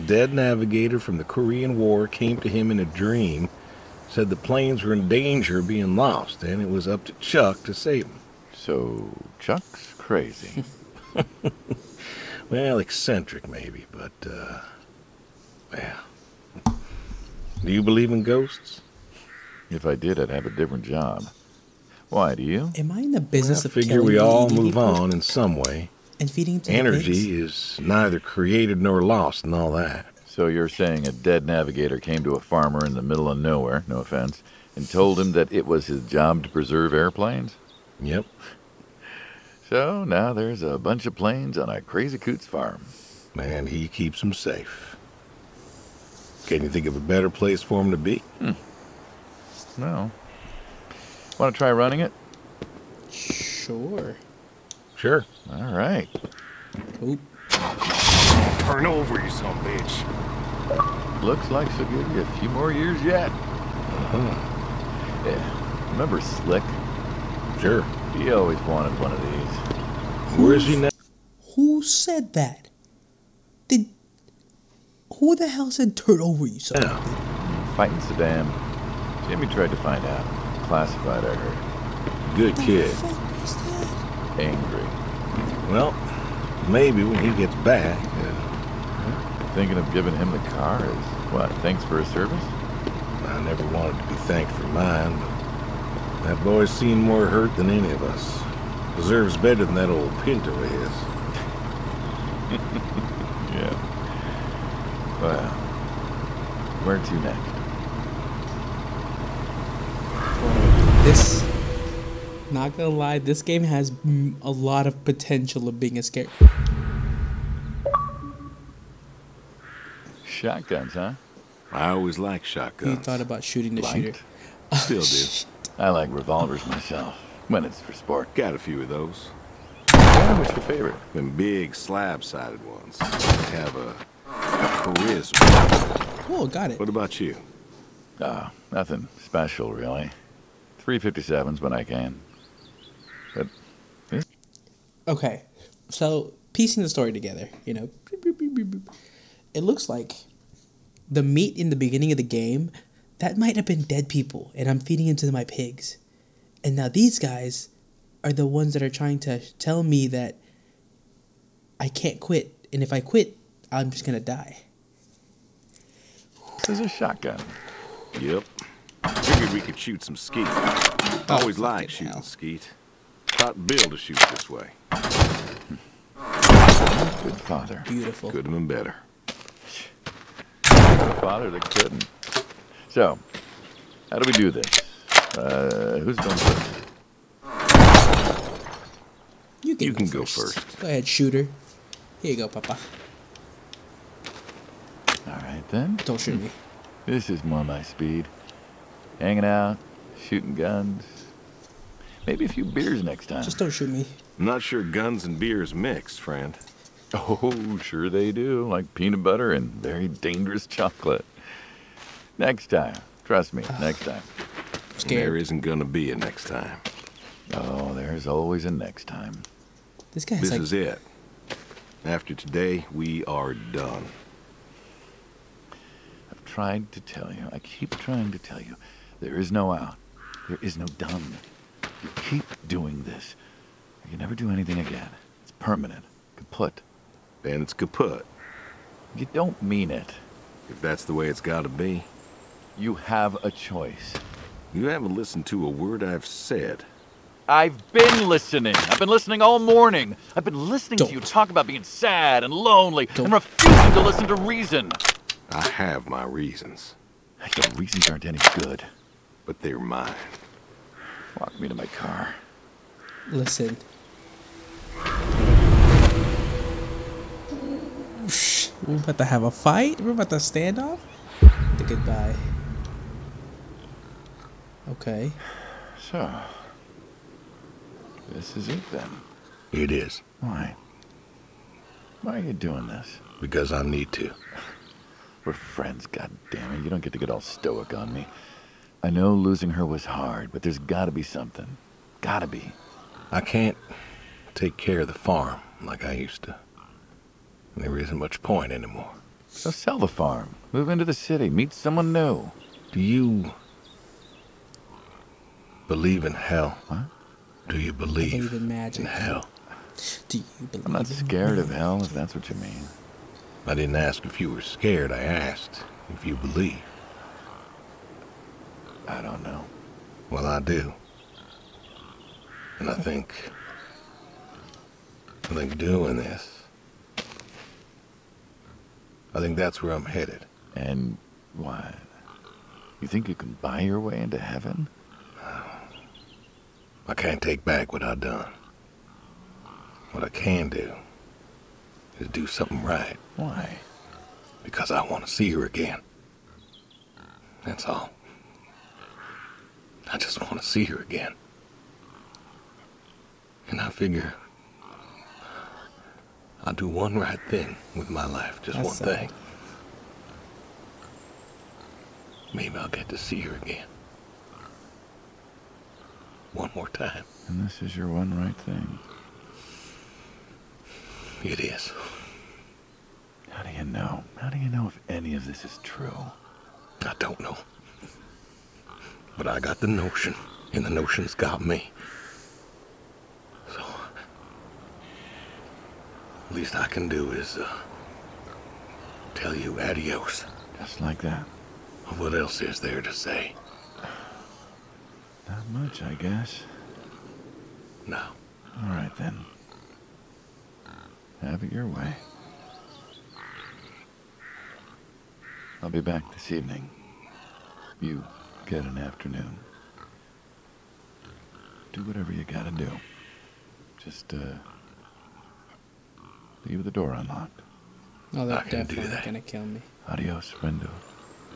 Dead navigator from the Korean War came to him in a dream, said the planes were in danger of being lost, and it was up to Chuck to save them. So Chuck's crazy. Well, eccentric maybe, but, well. Do you believe in ghosts? If I did, I'd have a different job. Why, do you? Am I in the business I of figure killing we and all eating move people on in some way. and feeding to the pigs? Energy is neither created nor lost and all that. So you're saying a dead navigator came to a farmer in the middle of nowhere, no offense, and told him that it was his job to preserve airplanes? Yep. So now there's a bunch of planes on a crazy coot's farm. And he keeps them safe. Can you think of a better place for him to be? No. Want to try running it? Sure. Sure. All right. Oop. Turn over, you son of a bitch. Looks like she'll give you a few more years yet. Yeah. Remember Slick? Sure. He always wanted one of these. Where is he now? Who said that? Who the hell said turn over, you son of a bitch? Fighting Saddam. Jimmy tried to find out. Classified, I heard. Good kid. The fuck is that? Angry. Well, maybe when he gets back. Thinking of giving him the car is, what, thanks for his service? I never wanted to be thanked for mine, but that boy's seen more hurt than any of us. Deserves better than that old Pinto of his. Yeah. Well, where to next? This, not gonna lie, this game has a lot of potential of being a scare. Shotguns, huh? I always liked You shotguns. thought about shooting the shooter. Liked? Still do. Shit. I like revolvers myself, when it's for sport. Got a few of those. Yeah, what's your favorite? Them big slab-sided ones. They have a charisma. Oh, got it. What about you? Nothing special, really. 357s when I can. But this... Okay, so piecing the story together, you know, it looks like the meat in the beginning of the game, that might have been dead people, and I'm feeding it to my pigs. And now these guys are the ones that are trying to tell me that I can't quit, and if I quit, I'm just gonna die. This is a shotgun. Yep. Figured we could shoot some skeet. Always fucking liked shooting hell. skeet. Taught Bill to shoot this way. Good father. Beautiful. Could have been better. Good father that couldn't. So, how do we do this? Who's going first? You You can go first. Go ahead, shooter. Here you go, Papa. All right, then. Don't shoot me. This is more my speed. Hanging out, shooting guns. Maybe a few beers next time. Just don't shoot me. I'm not sure guns and beers mix, friend. Oh, sure they do. Like peanut butter and very dangerous chocolate. Next time. Trust me, next time. I'm scared. There isn't gonna be a next time. Oh, there's always a next time. This guy's This like... is it. After today, we are done. I've tried to tell you. I keep trying to tell you. There is no out. There is no done. You keep doing this. You can never do anything again. It's permanent. Kaput. And it's kaput. You don't mean it. If that's the way it's gotta be. You have a choice. You haven't listened to a word I've said. I've been listening. I've been listening all morning. I've been listening to you talk about being sad and lonely and refusing to listen to reason. I have my reasons. Your reasons aren't any good. But they're mine. Walk me to my car. Listen. We're about to have a fight? We're about to stand off? The goodbye. Okay. So, this is it then. It is. Why? Why are you doing this? Because I need to. We're friends, goddammit. You don't get to get all stoic on me. I know losing her was hard, but there's gotta be something. Gotta be. I can't take care of the farm like I used to. And there isn't much point anymore. So sell the farm. Move into the city. Meet someone new. Do you believe in hell? What? Do you believe in magic. in hell? Do you believe I'm not in scared of magic? hell, if that's what you mean. I didn't ask if you were scared. I asked if you believe. I don't know. Well, I do. And I think doing this, I think that's where I'm headed. And what? You think you can buy your way into heaven? I can't take back what I've done. What I can do is do something right. Why? Because I want to see her again. That's all. I just want to see her again. And I figure I'll do one right thing with my life. Just That's one thing. Maybe I'll get to see her again. One more time. And this is your one right thing. It is. How do you know? How do you know if any of this is true? I don't know. But I got the notion, and the notion's got me. So, least I can do is tell you adios. Just like that. What else is there to say? Not much, I guess. No. All right, then. Have it your way. I'll be back this evening. You get an afternoon. Do whatever you gotta do. Just, leave the door unlocked. Oh, they're I can do definitely that. gonna kill me. Adios, friendo.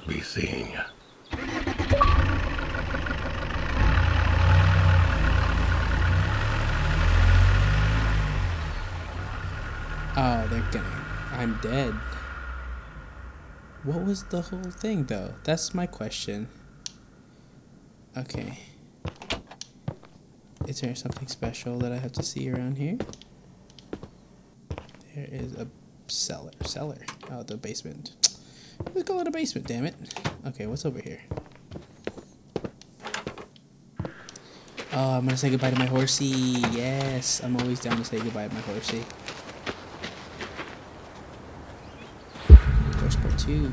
Be seeing ya. Oh, they're gonna... I'm dead. What was the whole thing, though? That's my question. Okay. Is there something special that I have to see around here? There is a cellar. Cellar. Oh, the basement. Let's go to the basement, damn it. Okay, what's over here? Oh, I'm gonna say goodbye to my horsey. Yes, I'm always down to say goodbye to my horsey. Horse part 2.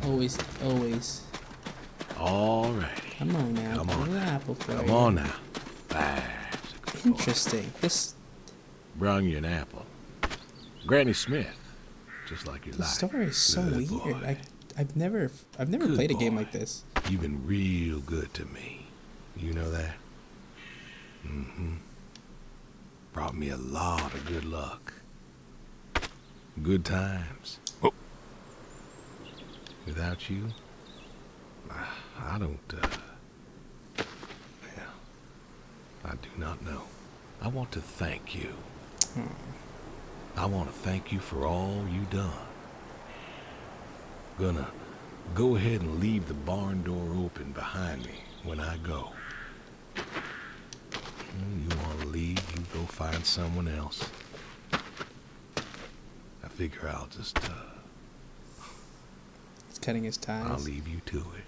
Always, always. All righty. Come on now. Come on Little now. apple for Come you. on now. That's Interesting. This Brung you an apple. Granny Smith. Just like you the like. story is so Good weird. boy. I've never Good played a game boy. like this. You've been real good to me. You know that? Mm-hmm. Brought me a lot of good luck. Good times. Oh. Without you, I don't, I do not know. I want to thank you. I want to thank you for all you done. Gonna go ahead and leave the barn door open behind me when I go. You want to leave, you go find someone else. I figure I'll just, He's cutting his ties. I'll leave you to it.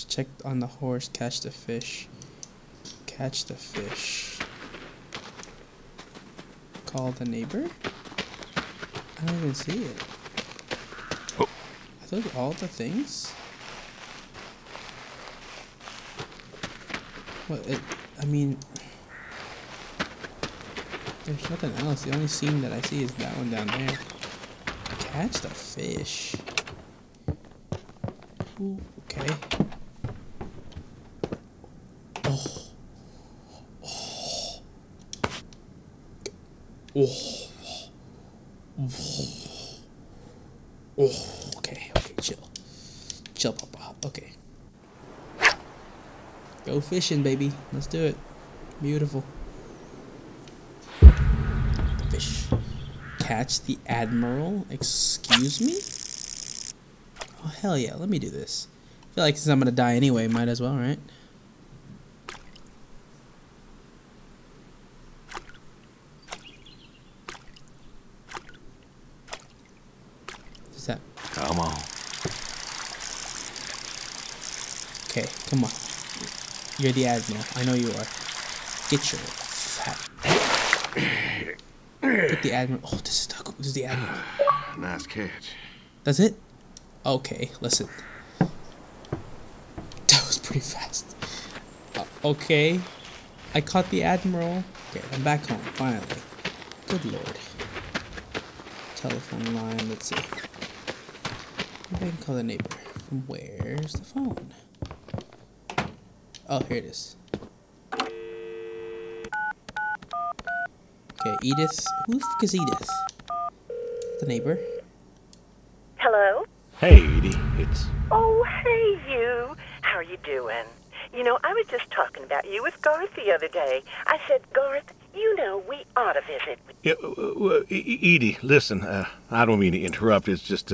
Check on the horse, catch the fish. Catch the fish. Call the neighbor? I don't even see it. Oh. Are those all the things? Well, I mean, there's nothing else. The only scene that I see is that one down there. Catch the fish. Ooh, okay. Oh. Oh. Oh. Okay, chill. Chill, Papa. Okay. Go fishing, baby. Let's do it. Beautiful. The fish. Catch the Admiral? Excuse me? Oh, hell yeah. Let me do this. I feel like since I'm gonna die anyway, might as well, right? What's that? Come on. Okay, come on. You're the Admiral. I know you are. Get your fat... Put the Admiral... Oh, this is the Admiral. Nice catch. That's it? Okay, listen. That was pretty fast. Okay. I caught the Admiral. Okay, I'm back home, finally. Good lord. Telephone line, let's see. Maybe I can call the neighbor. From where's the phone? Oh, here it is. Okay, Edith. Who the fuck is Edith? The neighbor. Hello? Hey, Edie. It's... Oh, hey, you. How are you doing? You know, I was just talking about you with Garth the other day. I said, Garth, you know, we ought to visit. Yeah, Edie, listen, I don't mean to interrupt. It's just,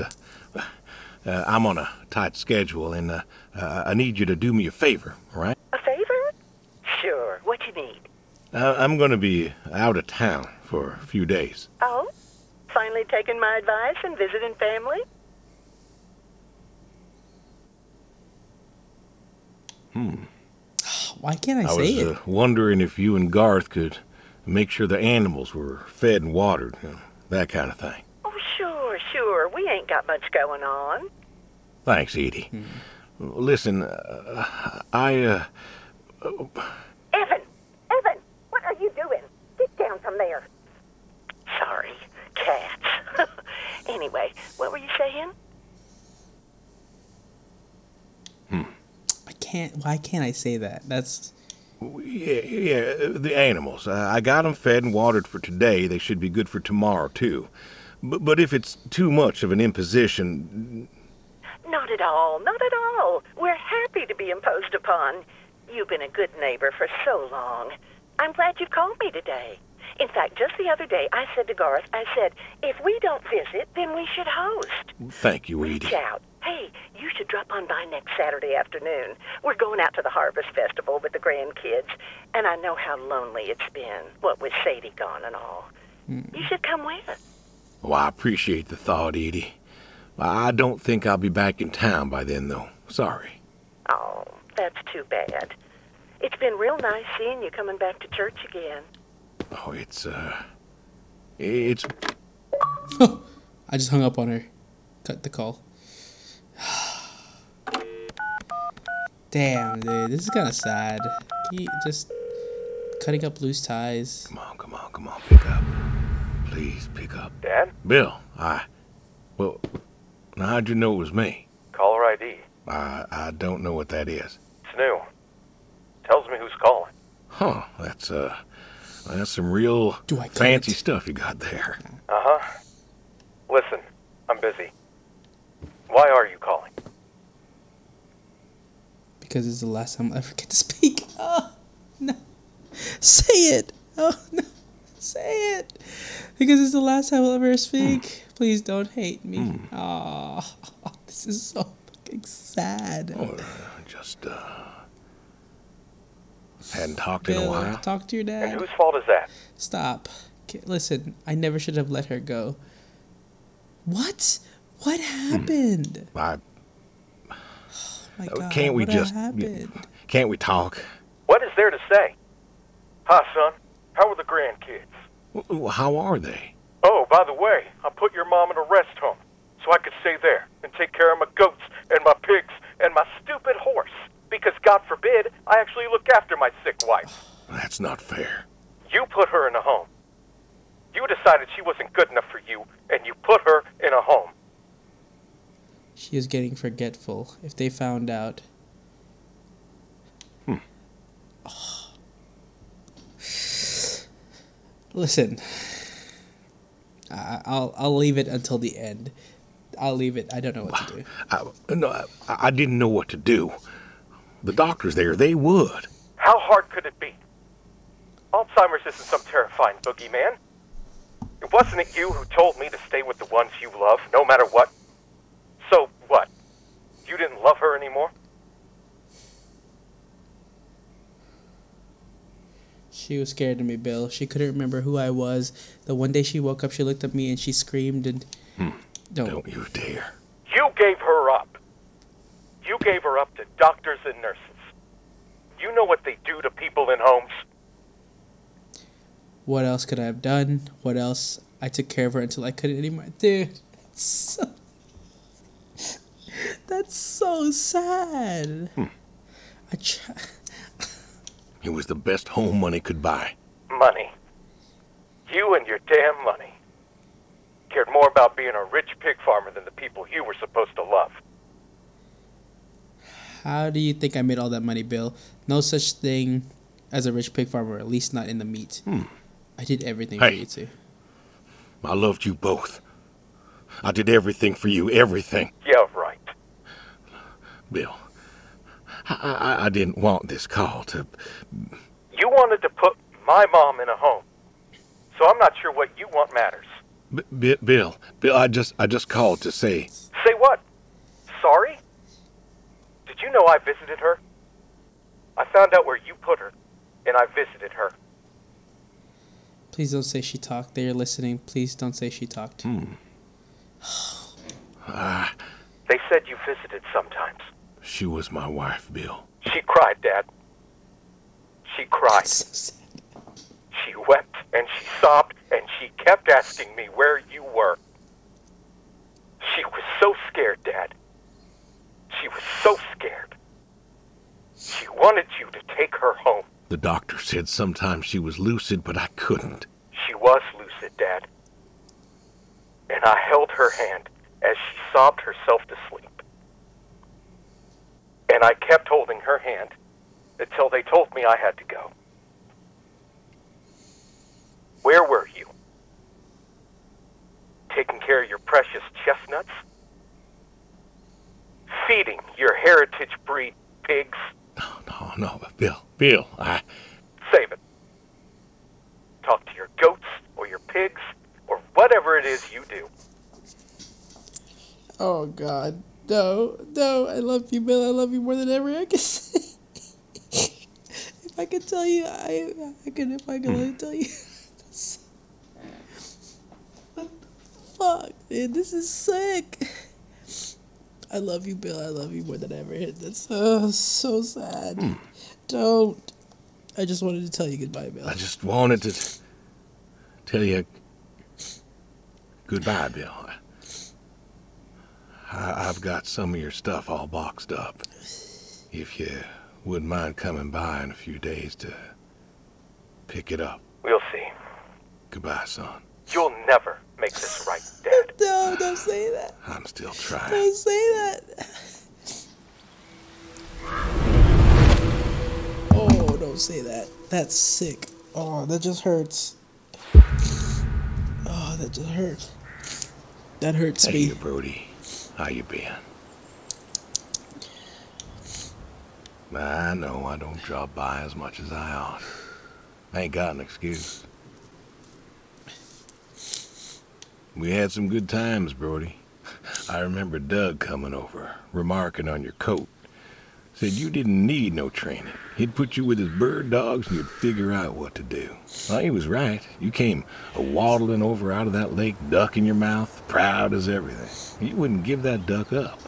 I'm on a tight schedule, and I need you to do me a favor, all right? A favor? Sure. What you need? I'm going to be out of town for a few days. Oh? Finally taking my advice and visiting family? Why can't I say I was it? wondering if you and Garth could make sure the animals were fed and watered, you know, that kind of thing. Oh, sure. We ain't got much going on. Thanks, Edie. Listen, Evan, what are you doing? Get down from there. Sorry, cats. Anyway, what were you saying? Why can't I say that? That's... Yeah, the animals. I got them fed and watered for today. They should be good for tomorrow, too. But if it's too much of an imposition... Not at all. We're happy to be imposed upon. You've been a good neighbor for so long. I'm glad you called me today. In fact, just the other day, I said to Garth, if we don't visit, then we should host. Thank you, Edie. Reach out. Hey, you should drop on by next Saturday afternoon. We're going out to the Harvest Festival with the grandkids, and I know how lonely it's been, what with Sadie gone and all. You should come with. Well, I appreciate the thought, Edie. I don't think I'll be back in town by then, though. Sorry. Oh, that's too bad. It's been real nice seeing you coming back to church again. Oh, it's... I just hung up on her. Cut the call. Damn, dude. This is kind of sad. Just cutting up loose ties. Come on. Pick up. Please, pick up. Dad? Bill, Well, now how'd you know it was me? Caller ID. I don't know what that is. It's new. Tells me who's calling. Huh, that's some real Do I get fancy it? stuff you got there. Uh-huh. Listen, I'm busy. Why are you calling? Because it's the last time I'll ever get to speak. Oh, no. Say it. Oh, no. Say it. Because it's the last time I'll ever speak. Please don't hate me. Oh, this is so fucking sad. Oh, just, hadn't talked in a Bill, while. talk to your dad. And whose fault is that? Stop. Listen, I never should have let her go. What? What happened? I, My God, can't we what just, happened? can't we talk? What is there to say? Hi, son. How are the grandkids? How are they? Oh, by the way, I put your mom in a rest home so I could stay there and take care of my goats and my pigs and my stupid horse. Because, God forbid, I actually look after my sick wife. That's not fair. You put her in a home. You decided she wasn't good enough for you, and you put her in a home. She is getting forgetful. If they found out. Oh. Listen. I'll leave it until the end. I'll leave it. I don't know what to do. I didn't know what to do. The doctors there, they would. How hard could it be? Alzheimer's isn't some terrifying boogeyman. It wasn't it you who told me to stay with the ones you love, no matter what? So what? You didn't love her anymore? She was scared of me, Bill. She couldn't remember who I was. The one day she woke up, she looked at me and she screamed and... Don't you dare. You gave her up. You gave her up to doctors and nurses. You know what they do to people in homes? What else could I have done? What else? I took care of her until I couldn't anymore. Dude, that's so sad. It was the best home money could buy. Money. You and your damn money. Cared more about being a rich pig farmer than the people you were supposed to love. How do you think I made all that money, Bill? No such thing as a rich pig farmer, at least not in the meat. I did everything for you two. I loved you both. I did everything for you, everything. Yeah, right. Bill, I didn't want this call to... You wanted to put my mom in a home. So I'm not sure what you want matters. Bill, I just called to say... Say what? Sorry? Did you know I visited her? I found out where you put her, and I visited her. Please don't say she talked. They are listening. Please don't say she talked. They said you visited sometimes. She was my wife, Bill. She cried, Dad. She cried. That's so sad. She wept and she sobbed and she kept asking me where you were. She was so scared, Dad. She was so scared. She wanted you to take her home. The doctor said sometimes she was lucid, but I couldn't. She was lucid, Dad. And I held her hand as she sobbed herself to sleep. And I kept holding her hand until they told me I had to go. Where were you? Taking care of your precious chestnuts? Feeding your heritage breed pigs? No, Bill, Save it. Talk to your goats or your pigs or whatever it is you do. Oh, God. No, I love you, Bill. I love you more than ever I can say. If I could tell you, I could, if I could only tell you. What the fuck, dude? This is sick. I love you, Bill. I love you more than ever. That's so sad. Don't. I just wanted to tell you goodbye, Bill. I just wanted to tell you goodbye, Bill. I've got some of your stuff all boxed up. If you wouldn't mind coming by in a few days to pick it up. We'll see. Goodbye, son. You'll never make this right, Dad. No, don't say that. I'm still trying. Don't say that. Oh, don't say that. That's sick. Oh, that just hurts. Oh, that just hurts. That hurts Hey, me. Brody. How you been? I know I don't drop by as much as I ought. I ain't got an excuse. We had some good times, Brody. I remember Doug coming over, remarking on your coat. Said you didn't need no training. He'd put you with his bird dogs and you'd figure out what to do. Well, he was right. You came waddling over out of that lake, duck in your mouth, proud as everything. You wouldn't give that duck up.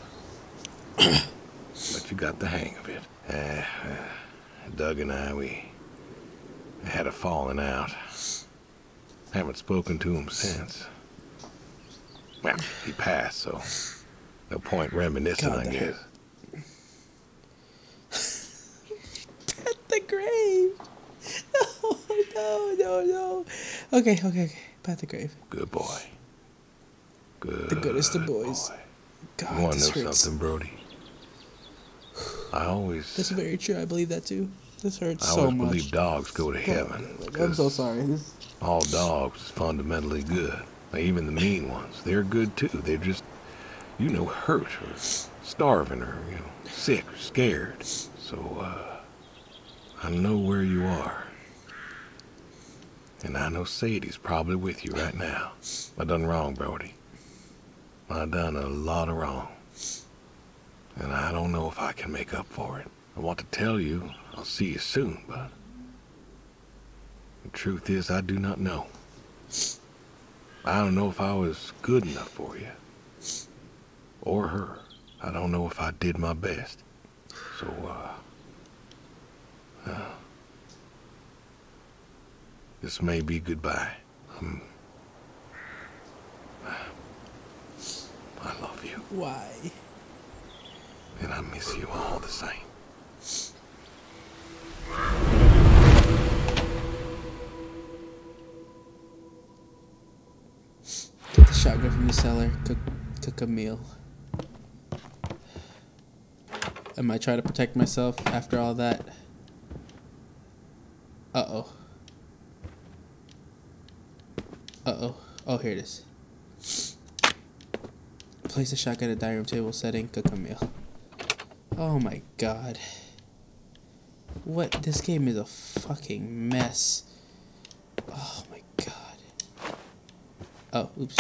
But you got the hang of it. Doug and I, we had a falling out. Haven't spoken to him since. Well, he passed, so no point reminiscing, I guess. At the grave. No. Okay. Pat the grave. Good boy. Good. The goodest of boys. Boy. God, You want to this know hurts. something, Brody? That's very true. I believe that too. This hurts I so always much. believe dogs go to heaven. I'm so sorry. All dogs is fundamentally good. Even the mean ones, they're good too. They're just, hurt or starving or, sick or scared. So, I know where you are. And I know Sadie's probably with you right now. I done wrong, Brody. I done a lot of wrong. And I don't know if I can make up for it. I want to tell you I'll see you soon, but the truth is I do not know. I don't know if I was good enough for you. Or her. I don't know if I did my best. So, this may be goodbye. I love you. Why? And I miss you all the same. Get the shotgun from the cellar. Cook a meal. Am I trying to protect myself after all that? Uh-oh. Oh, here it is. Place the shotgun at a dining room table setting. Cook a meal. Oh my god. What? This game is a fucking mess. Oh my god. Oh, oops.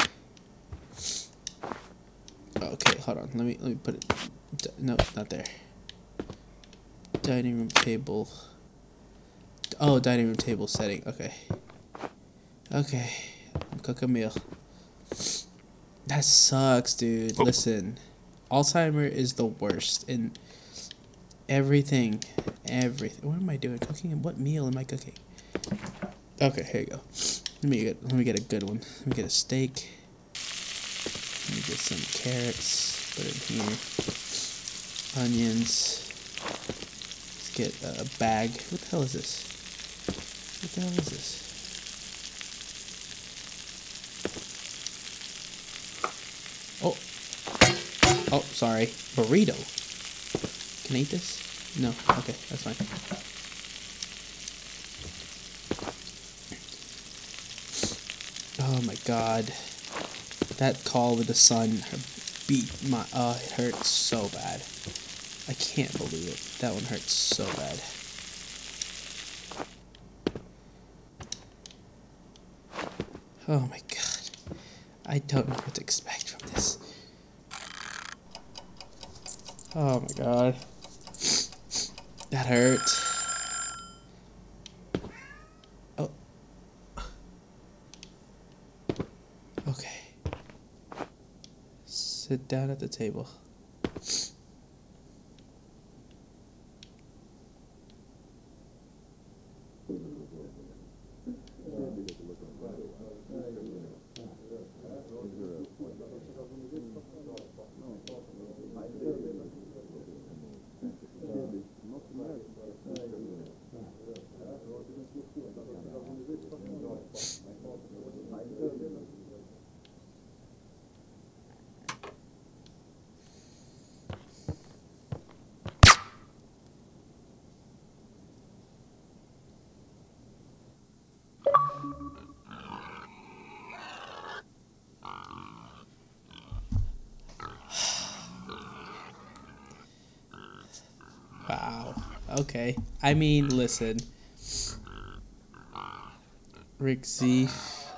Okay, hold on. Let me put it. No, not there. Dining room table. Oh, dining room table setting. Okay. Cook a meal. That sucks, dude. Listen, Alzheimer is the worst in everything. What am I doing? Cooking? What meal am I cooking? Okay, here you go. Let me get a good one. Let me get a steak. Let me get some carrots. Put it in here. Onions. Let's get a bag. What the hell is this? What the hell is this? Oh, sorry. Burrito. Can I eat this? No. Okay, that's fine. Oh my god. That call with the sun beat my... Oh, it hurts so bad. I can't believe it. That one hurts so bad. Oh my god. I don't know what to expect from this. Oh my god. That hurt. Oh. Okay. Sit down at the table. Okay. I mean, listen. Rick Zeef.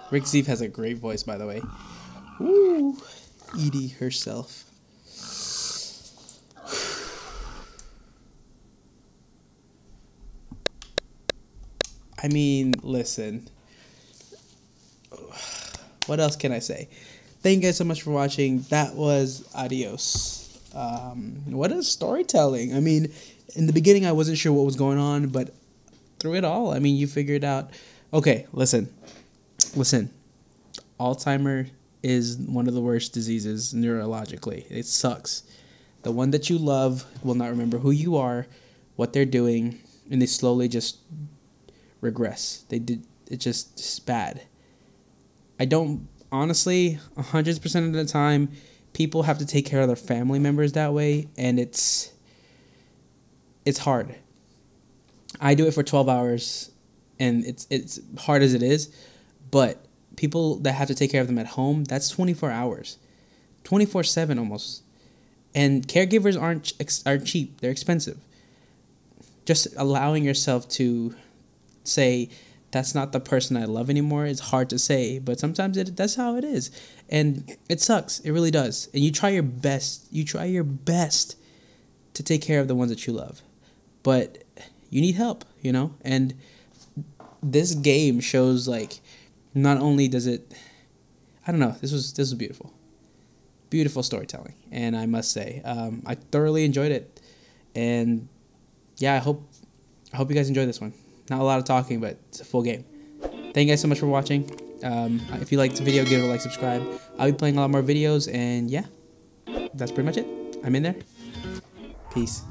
Rick Zeef has a great voice, by the way. Ooh. Edie herself. I mean, listen. What else can I say? Thank you guys so much for watching. That was Adios. What is storytelling? I mean, in the beginning, I wasn't sure what was going on, but through it all, I mean, you figured out. Okay, listen. Alzheimer is one of the worst diseases neurologically. It sucks. The one that you love will not remember who you are, what they're doing, and they slowly just regress. It's just bad. I don't, honestly, 100% of the time, people have to take care of their family members that way, and it's hard. I do it for 12 hours, and it's hard as it is, but people that have to take care of them at home, that's 24 hours. 24/7 almost. And caregivers aren't cheap. They're expensive. Just allowing yourself to say, that's not the person I love anymore, it's hard to say, but sometimes that's how it is. And it sucks. It really does. And you try your best. You try your best to take care of the ones that you love. But you need help, you know? And this game shows, like, not only does it, I don't know, this was beautiful. Beautiful storytelling. And I must say, I thoroughly enjoyed it. And yeah, I hope you guys enjoyed this one. Not a lot of talking, but it's a full game. Thank you guys so much for watching. If you liked the video, give it a like, subscribe. I'll be playing a lot more videos, and yeah, that's pretty much it. I'm in there. Peace.